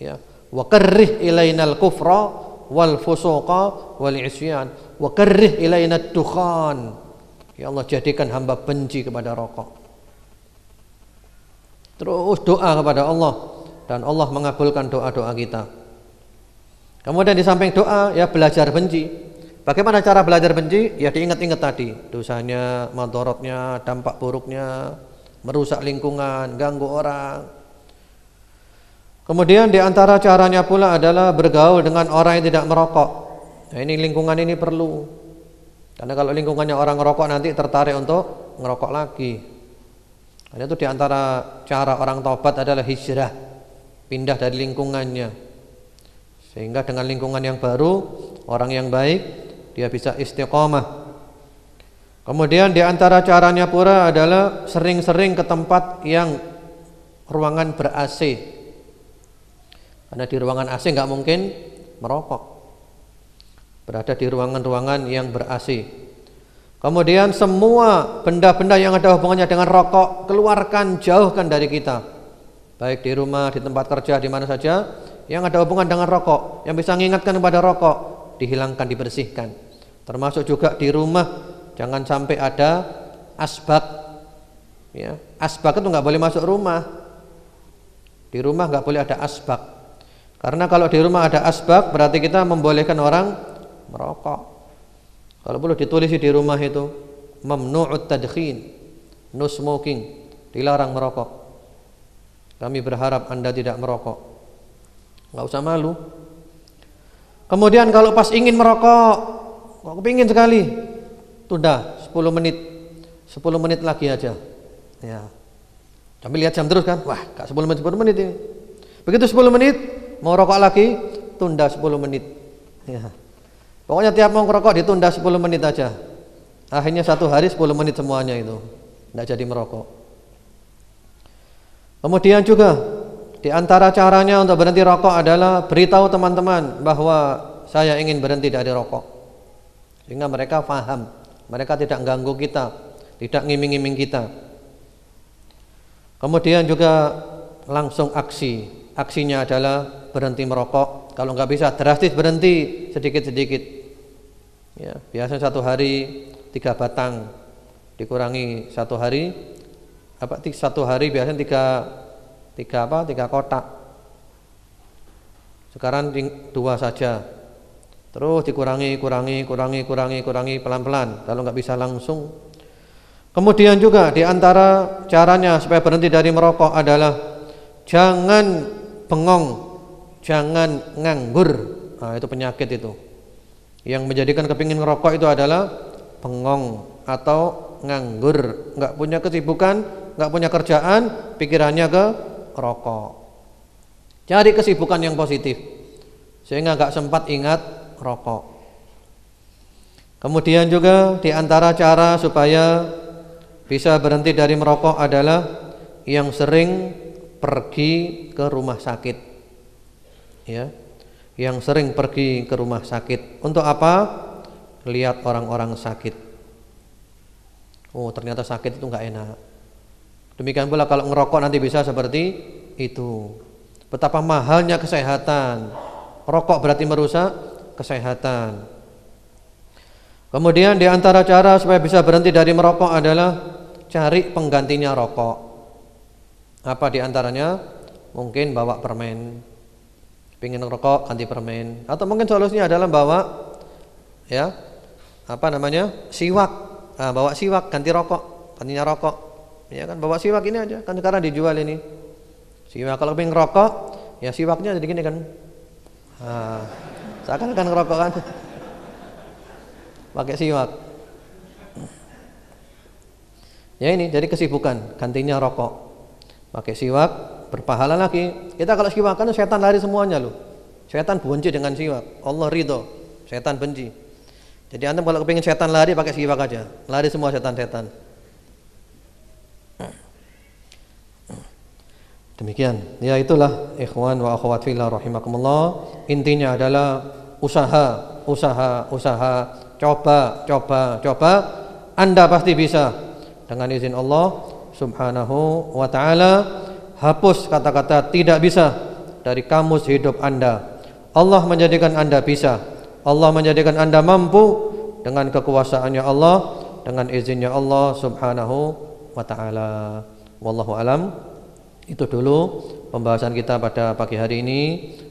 Ya. Wa karrih ilainal kufra wal fusuqa wal isyan wa karrih ilaina dukhan. Ya Allah, jadikan hamba benci kepada rokok. Terus doa kepada Allah dan Allah mengabulkan doa-doa kita. Kemudian di samping doa ya belajar benci. Bagaimana cara belajar benci? Ya diingat-ingat tadi, dosanya, madharatnya, dampak buruknya, merusak lingkungan, ganggu orang. Kemudian di antara caranya pula adalah bergaul dengan orang yang tidak merokok. Nah, ini lingkungan ini perlu. Karena kalau lingkungannya orang ngerokok nanti tertarik untuk ngerokok lagi. Nah, itu di antara cara orang taubat adalah hijrah, pindah dari lingkungannya. Sehingga dengan lingkungan yang baru, orang yang baik, dia bisa istiqomah. Kemudian di antara caranya pula adalah sering-sering ke tempat yang ruangan ber-AC. Karena di ruangan AC nggak mungkin merokok. Berada di ruangan-ruangan yang ber-AC. Kemudian semua benda-benda yang ada hubungannya dengan rokok keluarkan, jauhkan dari kita. Baik di rumah, di tempat kerja, di mana saja yang ada hubungan dengan rokok, yang bisa mengingatkan kepada rokok, dihilangkan, dibersihkan. Termasuk juga di rumah, jangan sampai ada asbak. Ya, asbak itu nggak boleh masuk rumah. Di rumah nggak boleh ada asbak. Karena kalau di rumah ada asbak berarti kita membolehkan orang merokok. Kalau perlu ditulis di rumah itu, mamnu'ut tadkhin, no smoking, dilarang merokok. Kami berharap Anda tidak merokok. Enggak usah malu. Kemudian kalau pas ingin merokok, kok kepingin sekali, tunda 10 menit. 10 menit lagi aja. Ya. Sambil lihat jam terus kan, wah, gak 10 menit ini. Begitu 10 menit, mau rokok lagi, tunda 10 menit. Ya. Pokoknya tiap mau ngerokok ditunda 10 menit aja. Akhirnya satu hari 10 menit semuanya itu. Tidak jadi merokok. Kemudian juga di antara caranya untuk berhenti rokok adalah beritahu teman-teman bahwa saya ingin berhenti dari rokok. Sehingga mereka paham, mereka tidak ganggu kita, tidak ngiming-ngiming kita. Kemudian juga langsung aksi. Aksinya adalah berhenti merokok. Kalau nggak bisa drastis berhenti sedikit-sedikit. Ya, biasanya 1 hari 3 batang, dikurangi 1 hari 1 hari biasanya 3 kotak. Sekarang 2 saja. Terus dikurangi pelan-pelan. Kalau nggak bisa langsung. Kemudian juga di antara caranya supaya berhenti dari merokok adalah jangan bengong, jangan nganggur. Nah, itu penyakit itu. Yang menjadikan kepingin ngerokok itu adalah bengong atau nganggur, nggak punya kesibukan, nggak punya kerjaan, pikirannya ke rokok. Cari kesibukan yang positif sehingga nggak sempat ingat rokok. Kemudian juga di antara cara supaya bisa berhenti dari merokok adalah yang sering pergi ke rumah sakit. Ya. Yang sering pergi ke rumah sakit. Untuk apa? Lihat orang-orang sakit. Oh, ternyata sakit itu enggak enak. Demikian pula kalau ngerokok nanti bisa seperti itu. Betapa mahalnya kesehatan. Rokok berarti merusak kesehatan. Kemudian di antara cara supaya bisa berhenti dari merokok adalah cari penggantinya rokok. Apa di antaranya? Mungkin bawa permen. Pingin ngerokok ganti permen, atau mungkin solusinya adalah bawa siwak. Bawa siwak ganti rokok, gantinya rokok. Ya kan, bawa siwak ini aja, kan sekarang dijual ini. Siwak kalau pengen ngerokok, ya siwaknya jadi gini kan. Seakan-akan ngerokok kan. Pakai siwak. Ya ini jadi kesibukan, gantinya rokok. Pakai siwak berpahala lagi. Kita kalau siwakan setan lari semuanya loh. Setan benci dengan siwak. Allah ridho, setan benci. Jadi antum kalau kepingin setan lari pakai siwak aja. Lari semua setan-setan. Demikian. Ya itulah ikhwan wa akhwat fillah rahimakumullah. Intinya adalah usaha. Coba. Anda pasti bisa dengan izin Allah Subhanahu wa ta'ala. Hapus kata-kata tidak bisa dari kamus hidup Anda. Allah menjadikan Anda bisa. Allah menjadikan Anda mampu dengan kekuasaannya Allah, dengan izinnya Allah Subhanahu wa ta'ala. Wallahu alam. Itu dulu pembahasan kita pada pagi hari ini.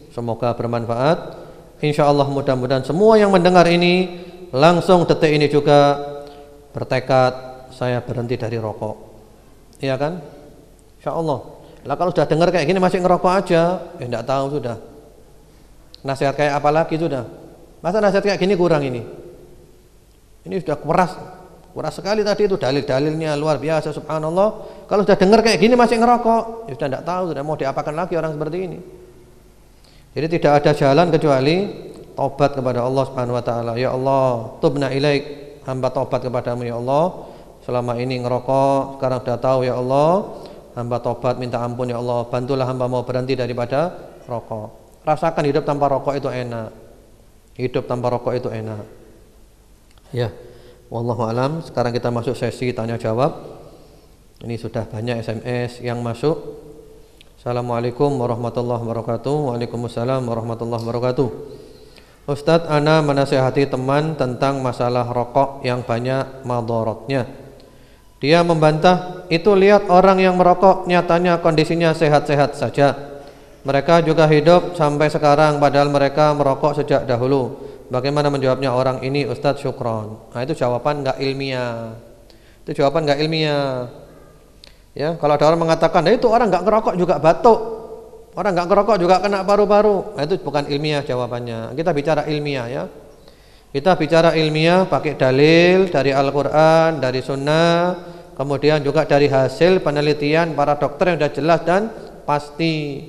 Semoga bermanfaat. Insyaallah mudah-mudahan semua yang mendengar ini langsung detik ini juga bertekad saya berhenti dari rokok. Iya kan? Insyaallah. Lah kalau sudah dengar kayak gini masih ngerokok aja, enggak tahu sudah. Nasihat kayak apa lagi sudah? Masa nasihat kayak gini kurang ini? Ini sudah keras sekali tadi itu dalil-dalilnya luar biasa subhanallah. Kalau sudah dengar kayak gini masih ngerokok, ya sudah enggak tahu sudah mau diapakan lagi orang seperti ini. Jadi tidak ada jalan kecuali taubat kepada Allah Subhanahu wa taala. Ya Allah, tubna ilaik, hamba taubat kepadamu ya Allah. Selama ini ngerokok, sekarang sudah tahu ya Allah. Hamba tobat minta ampun ya Allah, bantulah hamba mau berhenti daripada rokok. Rasakan hidup tanpa rokok itu enak. Hidup tanpa rokok itu enak. Ya, wallahu alam. Sekarang kita masuk sesi tanya jawab. Ini sudah banyak SMS yang masuk. Assalamualaikum warahmatullahi wabarakatuh. Waalaikumsalam warahmatullahi wabarakatuh. Ustadz, ana menasihati teman tentang masalah rokok yang banyak madharatnya. Dia membantah, itu lihat orang yang merokok nyatanya kondisinya sehat-sehat saja. Mereka juga hidup sampai sekarang padahal mereka merokok sejak dahulu. Bagaimana menjawabnya orang ini Ustadz? Syukron. Nah itu jawaban nggak ilmiah. Itu jawaban nggak ilmiah. Ya, kalau ada orang mengatakan, nah itu orang nggak ngerokok juga batuk, orang nggak ngerokok juga kena paru-paru. Nah itu bukan ilmiah jawabannya. Kita bicara ilmiah ya. Kita bicara ilmiah pakai dalil dari Al-Quran, dari Sunnah, kemudian juga dari hasil penelitian para dokter yang sudah jelas dan pasti.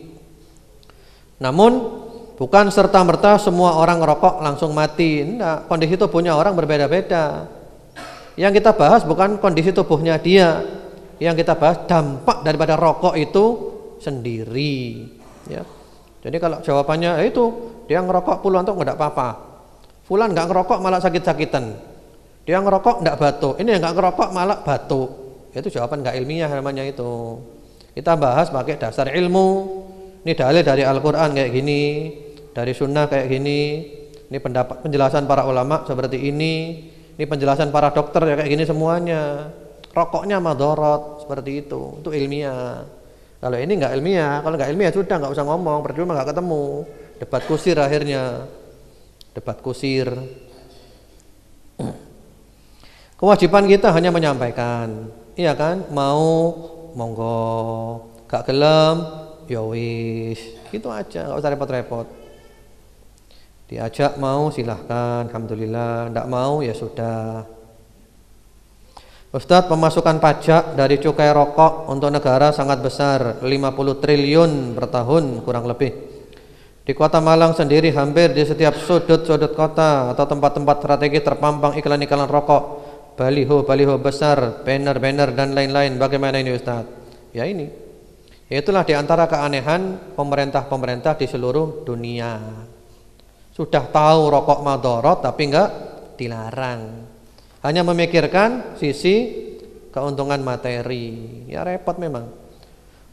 Namun bukan serta-merta semua orang ngerokok langsung mati. Enggak, kondisi tubuhnya orang berbeda-beda. Yang kita bahas bukan kondisi tubuhnya dia. Yang kita bahas dampak daripada rokok itu sendiri ya. Jadi kalau jawabannya itu dia ngerokok puluhan tahun enggak apa-apa. Fulan enggak ngerokok malah sakit-sakitan. Dia ngerokok enggak batuk. Ini yang enggak ngerokok malah batuk. Itu jawaban enggak ilmiah namanya itu. Kita bahas pakai dasar ilmu. Ini dalil dari Al-Qur'an kayak gini, dari Sunnah kayak gini. Ini pendapat penjelasan para ulama seperti ini. Ini penjelasan para dokter ya kayak gini semuanya. Rokoknya madharat seperti itu ilmiah. Kalau ini enggak ilmiah, kalau enggak ilmiah sudah enggak usah ngomong, percuma enggak ketemu. Debat kusir akhirnya. Debat kusir. Kewajiban kita hanya menyampaikan. Iya kan? Mau monggo, gak gelem ya wis. Gitu aja, enggak usah repot-repot. Diajak mau silahkan, alhamdulillah. Enggak mau ya sudah. Ustadz, pemasukan pajak dari cukai rokok untuk negara sangat besar, 50 triliun per tahun kurang lebih. Di kota Malang sendiri hampir di setiap sudut-sudut kota atau tempat-tempat strategi terpampang iklan-iklan rokok, baliho-baliho besar, banner-banner dan lain-lain. Bagaimana ini Ustadz? Ya ini. Itulah diantara keanehan pemerintah-pemerintah di seluruh dunia. Sudah tahu rokok madharat tapi enggak dilarang. Hanya memikirkan sisi keuntungan materi. Ya repot memang.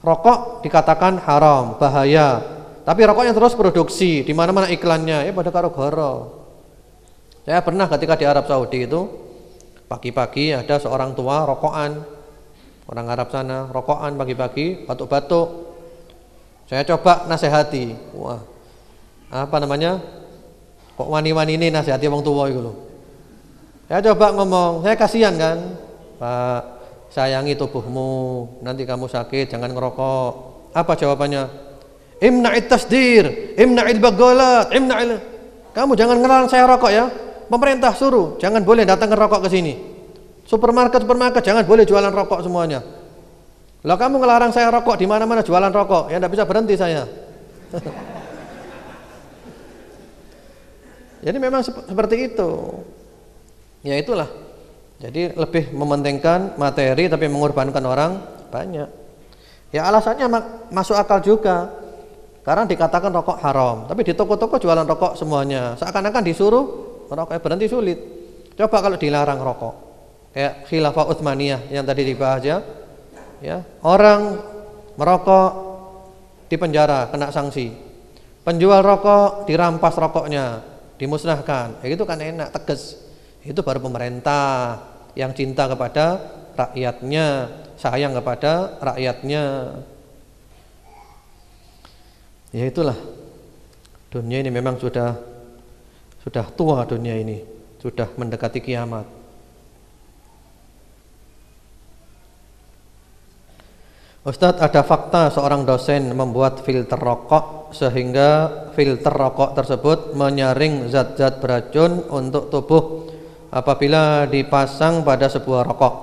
Rokok dikatakan haram, bahaya. Tapi rokoknya terus produksi, di mana-mana iklannya, ya pada karo goro. Saya pernah ketika di Arab Saudi itu, pagi-pagi ada seorang tua rokokan, orang Arab sana, rokokan pagi-pagi, batuk-batuk. Saya coba nasihati, wah, apa namanya? Kok wani-wani ini nasihati wong tua itu loh. Saya coba ngomong, saya kasihan kan, Pak, sayangi tubuhmu, nanti kamu sakit, jangan ngerokok. Apa jawabannya? Imna'it tasdir, imna'il bagolat, imna'il. Kamu jangan ngelarang saya rokok ya. Pemerintah suruh, jangan boleh datang ngerokok ke sini. Supermarket jangan boleh jualan rokok semuanya. Lah kamu ngelarang saya rokok di mana-mana jualan rokok, ya enggak bisa berhenti saya. Jadi memang seperti itu. Ya itulah. Jadi lebih mementingkan materi tapi mengorbankan orang banyak. Ya alasannya masuk akal juga. Karena dikatakan rokok haram, tapi di toko-toko jualan rokok semuanya. Seakan-akan disuruh rokok berhenti sulit. Coba kalau dilarang rokok. Kayak Khilafah Utsmaniyah yang tadi dibahas ya. Ya, orang merokok di penjara kena sanksi. Penjual rokok dirampas rokoknya, dimusnahkan. Ya itu kan enak, tegas. Itu baru pemerintah yang cinta kepada rakyatnya, sayang kepada rakyatnya. Ya itulah. Dunia ini memang sudah tua dunia ini, sudah mendekati kiamat. Ustadz, ada fakta seorang dosen membuat filter rokok sehingga filter rokok tersebut menyaring zat-zat beracun untuk tubuh apabila dipasang pada sebuah rokok.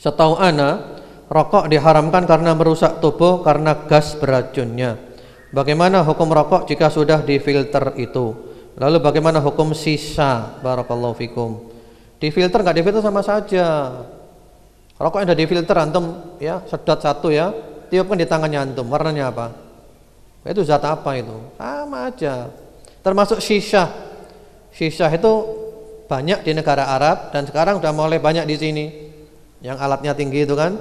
Setahu ana, rokok diharamkan karena merusak tubuh karena gas beracunnya. Bagaimana hukum rokok jika sudah difilter itu? Lalu bagaimana hukum sisa? Barakallahu fikum. Difilter enggak difilter sama saja. Rokok yang sudah difilter antum ya, sedot satu ya, tiupkan di tangannya antum, warnanya apa? Itu zat apa itu? Sama aja. Termasuk sisa. Sisa itu banyak di negara Arab dan sekarang sudah mulai banyak di sini. Yang alatnya tinggi itu kan,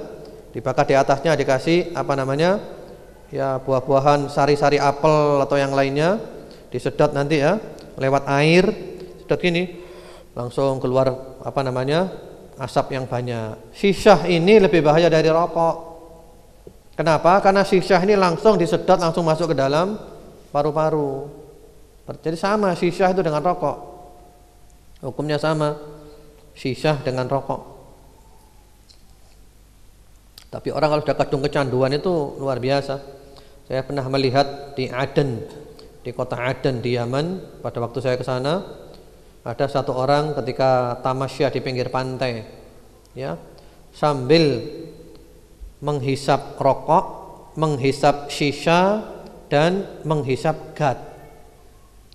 dibakar di atasnya dikasih apa namanya? Ya buah-buahan sari-sari apel atau yang lainnya disedot nanti ya lewat air, sedot gini langsung keluar apa namanya asap yang banyak. Shisah ini lebih bahaya dari rokok. Kenapa? Karena shisah ini langsung disedot langsung masuk ke dalam paru-paru. Jadi sama shisha itu dengan rokok. Hukumnya sama. Shisha dengan rokok. Tapi orang kalau sudah kadung kecanduan itu luar biasa. Saya pernah melihat di Aden, di kota Aden di Yaman, pada waktu saya ke sana, ada satu orang ketika tamasya di pinggir pantai, ya, sambil menghisap rokok, menghisap shisha, dan menghisap gat.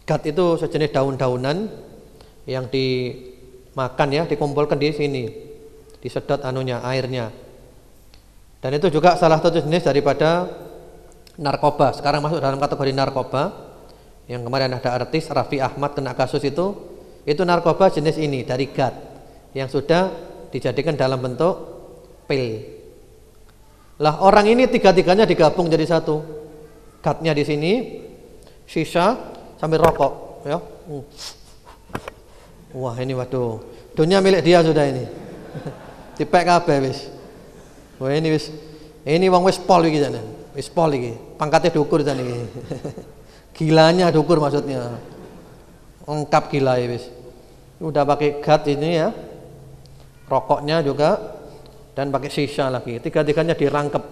Gat itu sejenis daun-daunan yang dimakan, ya, dikumpulkan di sini, disedot anunya, airnya. Dan itu juga salah satu jenis daripada narkoba. Sekarang masuk dalam kategori narkoba. Yang kemarin ada artis Raffi Ahmad kena kasus itu narkoba jenis ini dari gat yang sudah dijadikan dalam bentuk pil. Lah orang ini tiga-tiganya digabung jadi satu. Gatnya di sini, shisha sambil rokok, ya. Wah, ini waduh. Dunia milik dia sudah ini. Dipek kabeh wis. Wah, ini wis. Ini wong wis pol iki jane. Wis pol iki. Pangkatnya dukur jane iki. Gilanya dukur maksudnya. Lengkap gila ya wis. Udah pakai gat ini ya. Rokoknya juga dan pakai shisha lagi. Tiga-tiganya dirangkep.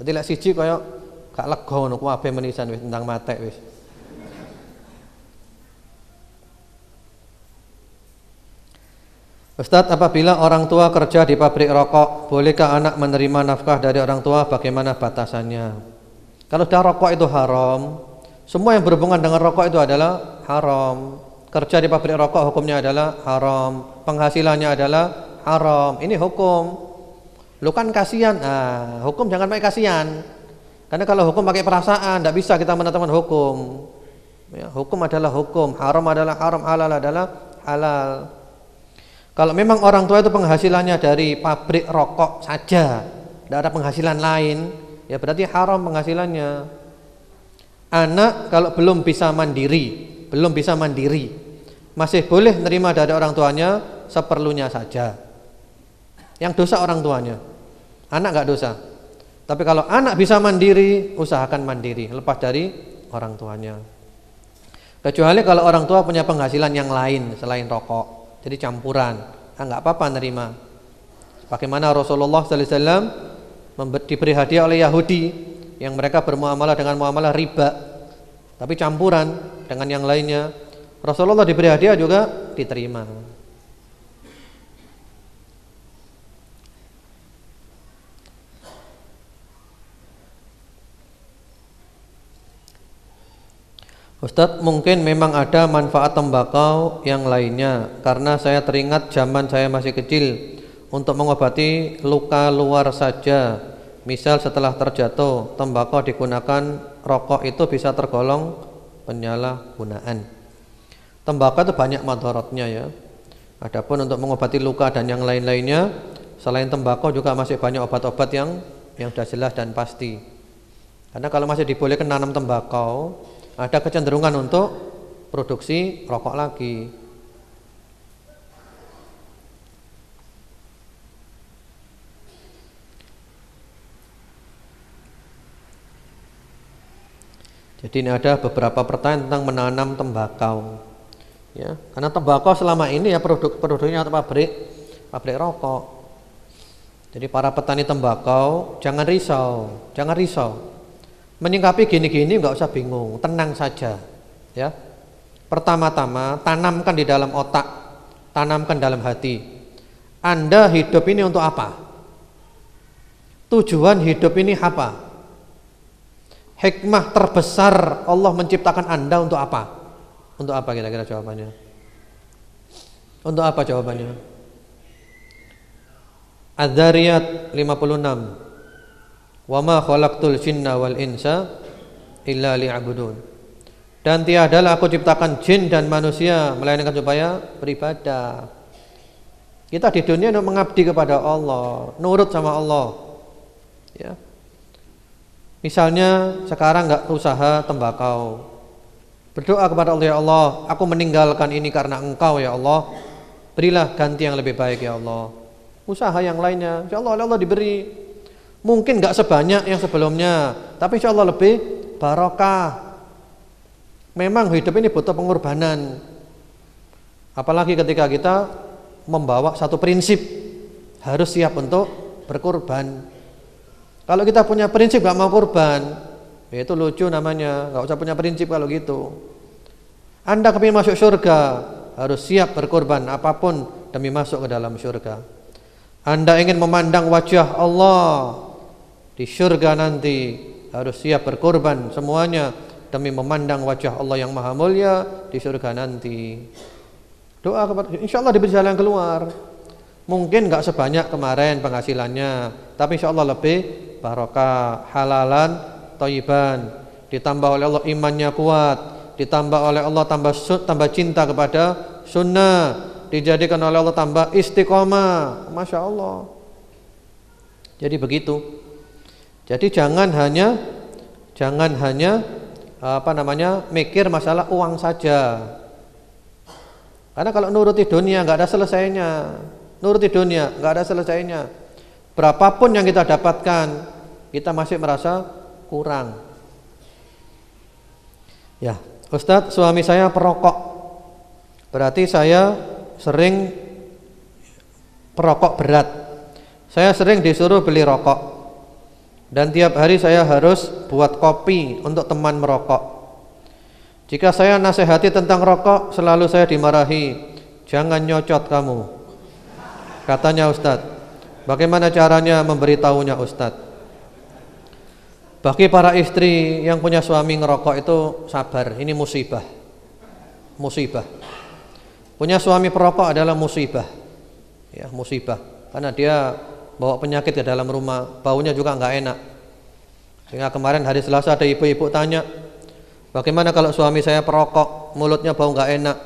Jadi lek siji kaya gak lega ngono kabeh menisan wis tentang matek wis. Ustadz, apabila orang tua kerja di pabrik rokok, bolehkah anak menerima nafkah dari orang tua? Bagaimana batasannya? Kalau sudah rokok itu haram, semua yang berhubungan dengan rokok itu adalah haram. Kerja di pabrik rokok hukumnya adalah haram, penghasilannya adalah haram. Ini hukum. Lu kan kasihan. Nah, hukum jangan pakai kasihan. Karena kalau hukum pakai perasaan, tidak bisa kita menetapkan hukum. Ya, hukum adalah hukum, haram adalah haram, halal adalah halal. Kalau memang orang tua itu penghasilannya dari pabrik rokok saja, tidak ada penghasilan lain, ya berarti haram penghasilannya. Anak kalau belum bisa mandiri, masih boleh menerima dari orang tuanya seperlunya saja. Yang dosa orang tuanya, anak nggak dosa. Tapi kalau anak bisa mandiri, usahakan mandiri, lepas dari orang tuanya. Kecuali kalau orang tua punya penghasilan yang lain selain rokok. Jadi campuran, enggak apa-apa nerima. Bagaimana Rasulullah sallallahu alaihi wasallam diberi hadiah oleh Yahudi yang mereka bermuamalah dengan muamalah riba, tapi campuran dengan yang lainnya. Rasulullah diberi hadiah juga diterima. Ustadz, mungkin memang ada manfaat tembakau yang lainnya, karena saya teringat zaman saya masih kecil untuk mengobati luka luar saja. Misal setelah terjatuh, tembakau digunakan, rokok itu bisa tergolong penyalahgunaan. Tembakau itu banyak madharatnya ya. Adapun untuk mengobati luka dan yang lain-lainnya, selain tembakau juga masih banyak obat-obat yang sudah jelas dan pasti. Karena kalau masih dibolehkan nanam tembakau, ada kecenderungan untuk produksi rokok lagi. Jadi ini ada beberapa pertanyaan tentang menanam tembakau. Ya, karena tembakau selama ini ya produknya atau pabrik rokok. Jadi para petani tembakau jangan risau. Menyikapi gini-gini nggak usah bingung, tenang saja, ya. Pertama-tama tanamkan di dalam otak, tanamkan dalam hati. Anda hidup ini untuk apa? Tujuan hidup ini apa? Hikmah terbesar Allah menciptakan Anda untuk apa? Untuk apa kira-kira jawabannya? Untuk apa jawabannya? Az-Zariyat 56. Wa ma khalaqtul jinna wal insa illa liya'budun. Dan tiadalah aku ciptakan jin dan manusia melainkan supaya beribadah. Kita di dunia untuk mengabdi kepada Allah, nurut sama Allah. Ya. Misalnya sekarang enggak usaha tembakau. Berdoa kepada Allah, ya Allah, aku meninggalkan ini karena Engkau ya Allah. Berilah ganti yang lebih baik ya Allah. Usaha yang lainnya, insyaallah Allah diberi. Mungkin enggak sebanyak yang sebelumnya, tapi insyaallah lebih barokah. Memang hidup ini butuh pengorbanan. Apalagi ketika kita membawa satu prinsip, harus siap untuk berkorban. Kalau kita punya prinsip gak mau korban, ya itu lucu namanya. Gak usah punya prinsip kalau gitu. Anda kepingin masuk surga, harus siap berkorban apapun demi masuk ke dalam surga. Anda ingin memandang wajah Allah di surga nanti, harus siap berkorban semuanya demi memandang wajah Allah yang maha mulia di surga nanti. Doa kepada, insya Allah diberi jalan keluar. Mungkin gak sebanyak kemarin penghasilannya, tapi insya Allah lebih barokah, halalan, thayyiban. Ditambah oleh Allah imannya kuat, ditambah oleh Allah tambah cinta kepada sunnah, dijadikan oleh Allah tambah istiqomah. Masya Allah. Jadi begitu. Jadi jangan hanya mikir masalah uang saja. Karena kalau nuruti dunia nggak ada selesainya. Nuruti dunia nggak ada selesainya. Berapapun yang kita dapatkan, kita masih merasa kurang. Ya, Ustadz, suami saya perokok. Berarti saya sering perokok berat. Saya sering disuruh beli rokok. Dan tiap hari saya harus buat kopi untuk teman merokok. Jika saya nasihati tentang rokok, selalu saya dimarahi. Jangan nyocot kamu, katanya Ustadz. Bagaimana caranya memberitahunya Ustadz? Bagi para istri yang punya suami ngerokok itu sabar, ini musibah. Musibah. Punya suami perokok adalah musibah. Ya, musibah. Karena dia bawa penyakit ke dalam rumah, baunya juga nggak enak. Sehingga kemarin hari Selasa ada ibu-ibu tanya, bagaimana kalau suami saya perokok, mulutnya bau nggak enak,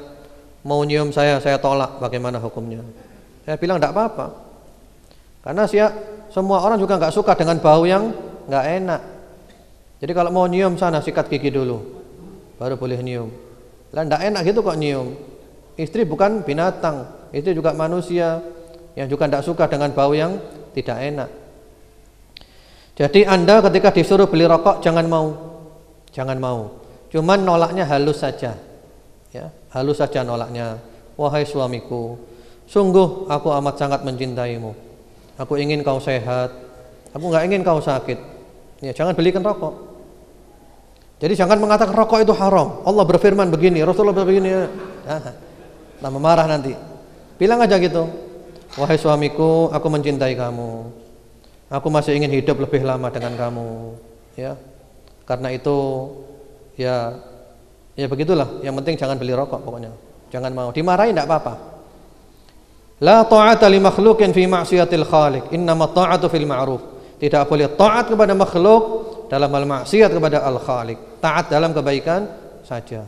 mau nyium saya tolak, bagaimana hukumnya? Saya bilang nggak apa-apa, karena semua orang juga nggak suka dengan bau yang nggak enak. Jadi kalau mau nyium sana sikat gigi dulu, baru boleh nyium. Lah nggak enak gitu kok nyium. Istri bukan binatang, istri juga manusia yang juga tidak suka dengan bau yang tidak enak. Jadi Anda ketika disuruh beli rokok jangan mau. Cuman nolaknya halus saja. Ya, halus saja nolaknya. Wahai suamiku, sungguh aku amat sangat mencintaimu. Aku ingin kau sehat. Aku nggak ingin kau sakit. Ya, jangan belikan rokok. Jadi jangan mengatakan rokok itu haram. Allah berfirman begini, Rasulullah begini. Nah, marah nanti. Bilang aja gitu. Wahai suamiku, aku mencintai kamu. Aku masih ingin hidup lebih lama dengan kamu. Ya, karena itu ya begitulah. Yang penting jangan beli rokok pokoknya. Jangan mau. Dimarahi tidak apa-apa. La ta'ata li makhluqin fi ma'siyatil khaliq. Innama ta'atu fil ma'ruf. Tidak boleh taat kepada makhluk dalam hal maksiat kepada al-khaliq. Taat dalam kebaikan saja.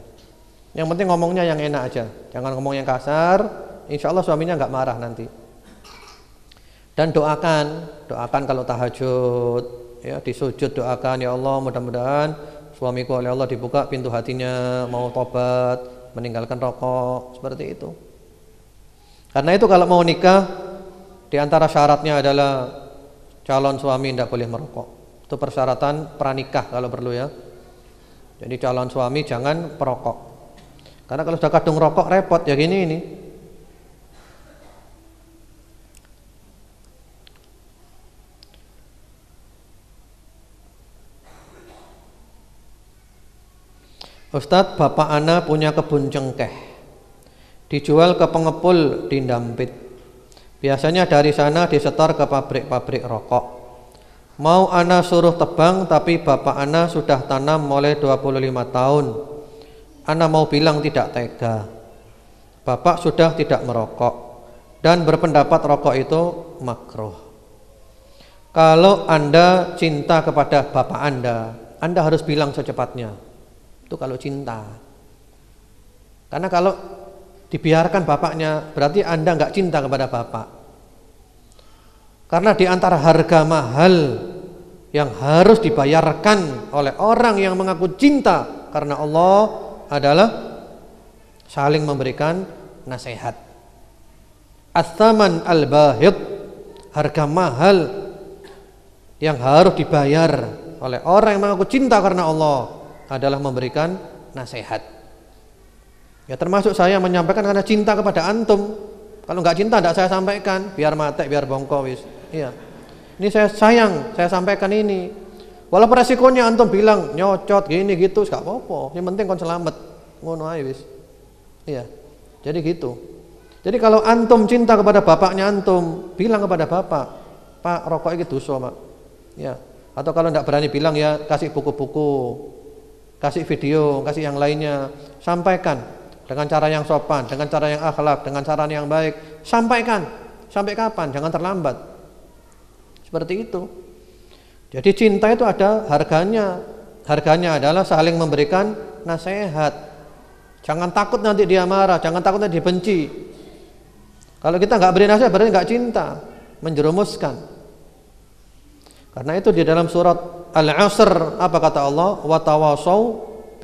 Yang penting ngomongnya yang enak aja. Jangan ngomong yang kasar. Insya Allah suaminya nggak marah nanti. Dan doakan kalau tahajud, ya di sujud doakan, ya Allah mudah-mudahan suamiku oleh Allah dibuka pintu hatinya, mau tobat, meninggalkan rokok, seperti itu. Karena itu kalau mau nikah, di antara syaratnya adalah calon suami tidak boleh merokok. Itu persyaratan pranikah kalau perlu ya. Jadi calon suami jangan perokok. Karena kalau sudah kadung rokok repot ya gini ini. Ustadz, bapak ana punya kebun cengkeh, dijual ke pengepul di Dampit. Biasanya dari sana disetor ke pabrik-pabrik rokok. Mau ana suruh tebang, tapi bapak ana sudah tanam mulai 25 tahun. Ana mau bilang tidak tega. Bapak sudah tidak merokok dan berpendapat rokok itu makruh. Kalau Anda cinta kepada bapak Anda harus bilang secepatnya. Itu kalau cinta. Karena kalau dibiarkan bapaknya, berarti Anda nggak cinta kepada bapak. Karena di antara harga mahal yang harus dibayarkan oleh orang yang mengaku cinta karena Allah adalah saling memberikan nasihat. Ats-tsaman al-bahid, harga mahal yang harus dibayar oleh orang yang mengaku cinta karena Allah adalah memberikan nasihat. Ya termasuk saya menyampaikan karena cinta kepada antum. Kalau nggak cinta tidak saya sampaikan, biar mati, biar bongko wis. Iya. Ini saya sayang, saya sampaikan ini. Walaupun resikonya antum bilang nyocot gini gitu, gak apa-apa. Yang penting kon selamat. Ngono ae wis. Iya. Jadi gitu. Jadi kalau antum cinta kepada bapaknya antum, bilang kepada bapak, "Pak, rokok ini dosa, Pak." Ya. Atau kalau tidak berani bilang ya kasih buku-buku, kasih video, kasih yang lainnya, sampaikan dengan cara yang sopan, dengan cara yang akhlak, dengan cara yang baik, sampaikan. Sampai kapan? Jangan terlambat. Seperti itu. Jadi cinta itu ada harganya. Harganya adalah saling memberikan nasihat. Jangan takut nanti dia marah, jangan takut nanti dibenci. Kalau kita nggak beri nasihat berarti nggak cinta, menjerumuskan. Karena itu di dalam surat Al-Asr apa kata Allah? Wa tawasau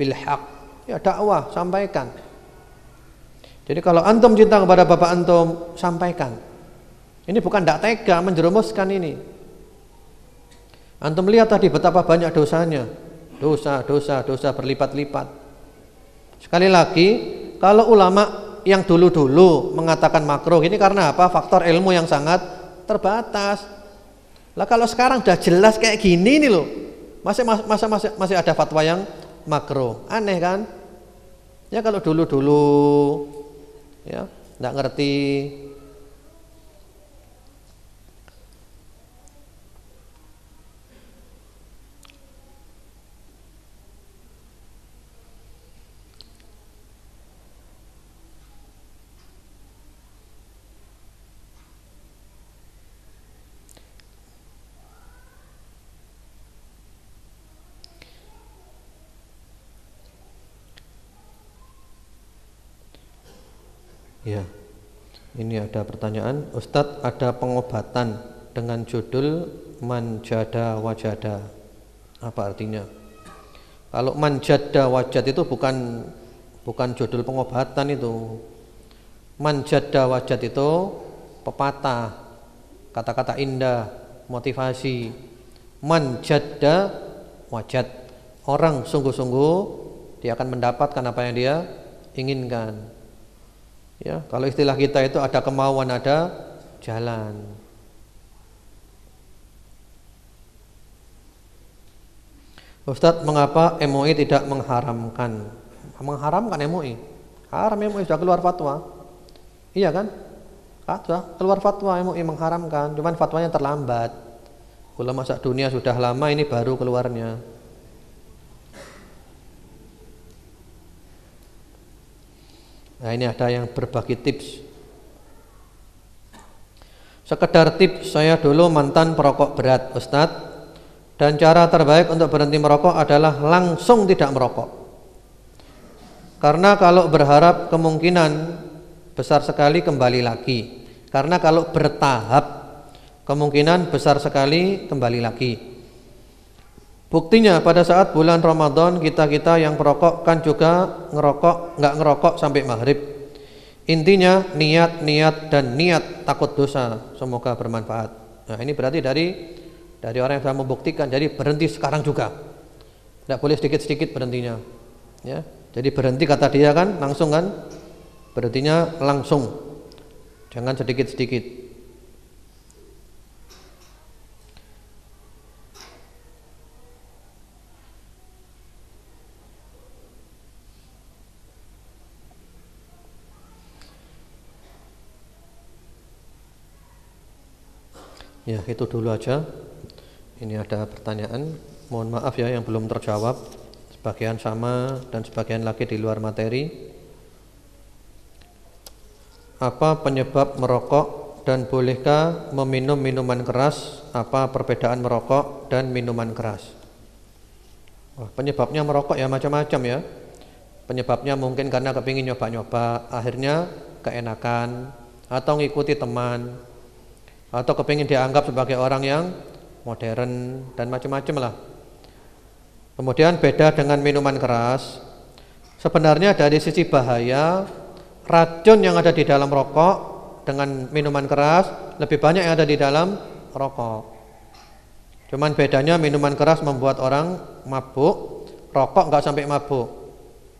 bil haq. Ya dakwah, sampaikan. Jadi kalau antum cinta kepada bapak antum, sampaikan. Ini bukan tidak tega menjerumuskan ini. Antum lihat tadi betapa banyak dosanya. Dosa berlipat-lipat. Sekali lagi, kalau ulama yang dulu-dulu mengatakan makruh ini karena apa? Faktor ilmu yang sangat terbatas. Lah kalau sekarang udah jelas kayak gini nih loh, masih ada fatwa yang makruh, aneh kan? Ya kalau dulu ya nggak ngerti. Ya, ini ada pertanyaan, Ustadz ada pengobatan dengan judul manjada wajada, apa artinya? Kalau manjada wajad itu bukan judul pengobatan itu. Manjada wajad itu pepatah, kata-kata indah, motivasi. Manjada wajad, orang sungguh-sungguh dia akan mendapatkan apa yang dia inginkan. Ya, kalau istilah kita itu ada kemauan, ada jalan. Ustadz, mengapa MUI tidak mengharamkan? Mengharamkan MUI? Haram, MUI sudah keluar fatwa. Iya kan? Sudah keluar fatwa MUI mengharamkan, cuman fatwanya terlambat. Ulama sak dunia sudah lama, ini baru keluarnya. Nah ini ada yang berbagi tips. Sekedar tips, saya dulu mantan perokok berat, Ustadz. Dan cara terbaik untuk berhenti merokok adalah langsung tidak merokok. Karena kalau berharap kemungkinan besar sekali kembali lagi. Karena kalau bertahap kemungkinan besar sekali kembali lagi. Buktinya pada saat bulan Ramadan kita yang perokok kan juga nggak ngerokok sampai maghrib. Intinya niat dan niat takut dosa. Semoga bermanfaat. Nah ini berarti dari orang yang sudah membuktikan. Jadi berhenti sekarang juga. Tidak boleh sedikit-sedikit berhentinya. Ya, jadi berhenti kata dia kan langsung kan. Berhentinya langsung. Jangan sedikit-sedikit. Ya itu dulu aja. Ini ada pertanyaan, mohon maaf ya yang belum terjawab. Sebagian sama dan sebagian lagi di luar materi. Apa penyebab merokok dan bolehkah meminum minuman keras? Apa perbedaan merokok dan minuman keras? Wah, penyebabnya merokok ya macam-macam ya. Penyebabnya mungkin karena kepingin nyoba-nyoba, akhirnya keenakan, atau ngikuti teman, atau kepingin dianggap sebagai orang yang modern dan macam-macam lah. Kemudian beda dengan minuman keras. Sebenarnya dari sisi bahaya, racun yang ada di dalam rokok dengan minuman keras lebih banyak yang ada di dalam rokok. Cuman bedanya minuman keras membuat orang mabuk, rokok nggak sampai mabuk.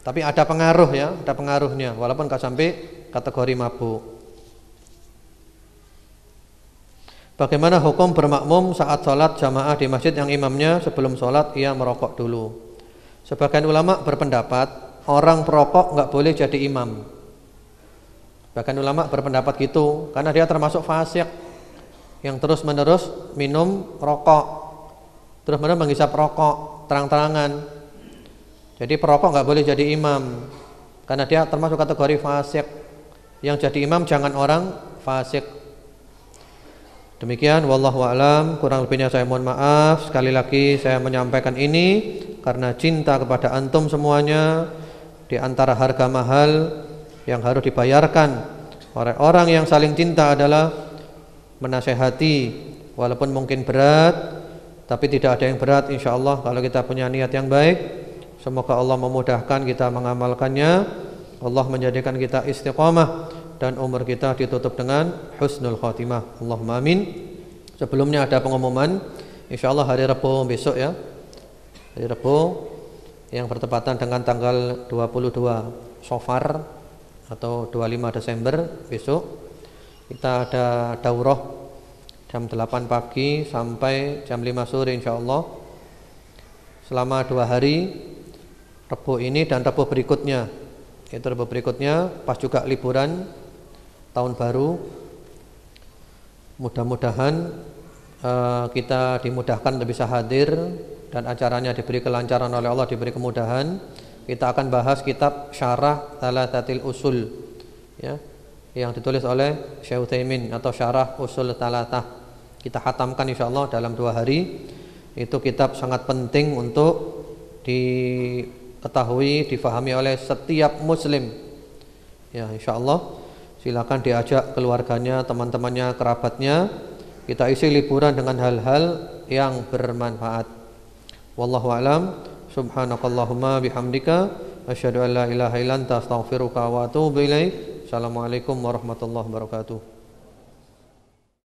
Tapi ada pengaruh ya, ada pengaruhnya walaupun nggak sampai kategori mabuk. Bagaimana hukum bermakmum saat sholat jamaah di masjid yang imamnya sebelum sholat ia merokok dulu? Sebagian ulama berpendapat orang perokok nggak boleh jadi imam. Bahkan ulama berpendapat gitu karena dia termasuk fasik yang terus menerus minum rokok, terus menerus menghisap rokok terang-terangan. Jadi perokok nggak boleh jadi imam karena dia termasuk kategori fasik. Yang jadi imam jangan orang fasik. Demikian, wallahu a'lam. Kurang lebihnya saya mohon maaf. Sekali lagi saya menyampaikan ini karena cinta kepada antum semuanya. Di antara harga mahal yang harus dibayarkan oleh orang yang saling cinta adalah menasehati, walaupun mungkin berat, tapi tidak ada yang berat insyaallah kalau kita punya niat yang baik. Semoga Allah memudahkan kita mengamalkannya. Allah menjadikan kita istiqamah dan umur kita ditutup dengan husnul khatimah. Allahumma amin. Sebelumnya ada pengumuman, insyaallah hari Rabu besok ya. Hari Rabu yang bertepatan dengan tanggal 22 Safar atau 25 Desember besok kita ada daurah jam 8 pagi sampai jam 5 sore insyaallah. Selama 2 hari, Rabu ini dan Rabu berikutnya. Itu Rabu berikutnya pas juga liburan tahun baru. Mudah-mudahan kita dimudahkan untuk bisa hadir dan acaranya diberi kelancaran oleh Allah, diberi kemudahan. Kita akan bahas kitab Syarah Thalathatil Usul ya, yang ditulis oleh Syekh Utsaimin atau Syarah Usul Thalathah. Kita khatamkan insyaallah dalam 2 hari. Itu kitab sangat penting untuk diketahui, difahami oleh setiap muslim. Ya, insyaallah silakan diajak keluarganya, teman-temannya, kerabatnya. Kita isi liburan dengan hal-hal yang bermanfaat. Wallahu a'lam. Subhanakallahumma bihamdika asyhadu an la ilaha illa anta astaghfiruka wa atubu ilaik. Assalamualaikum warahmatullahi wabarakatuh.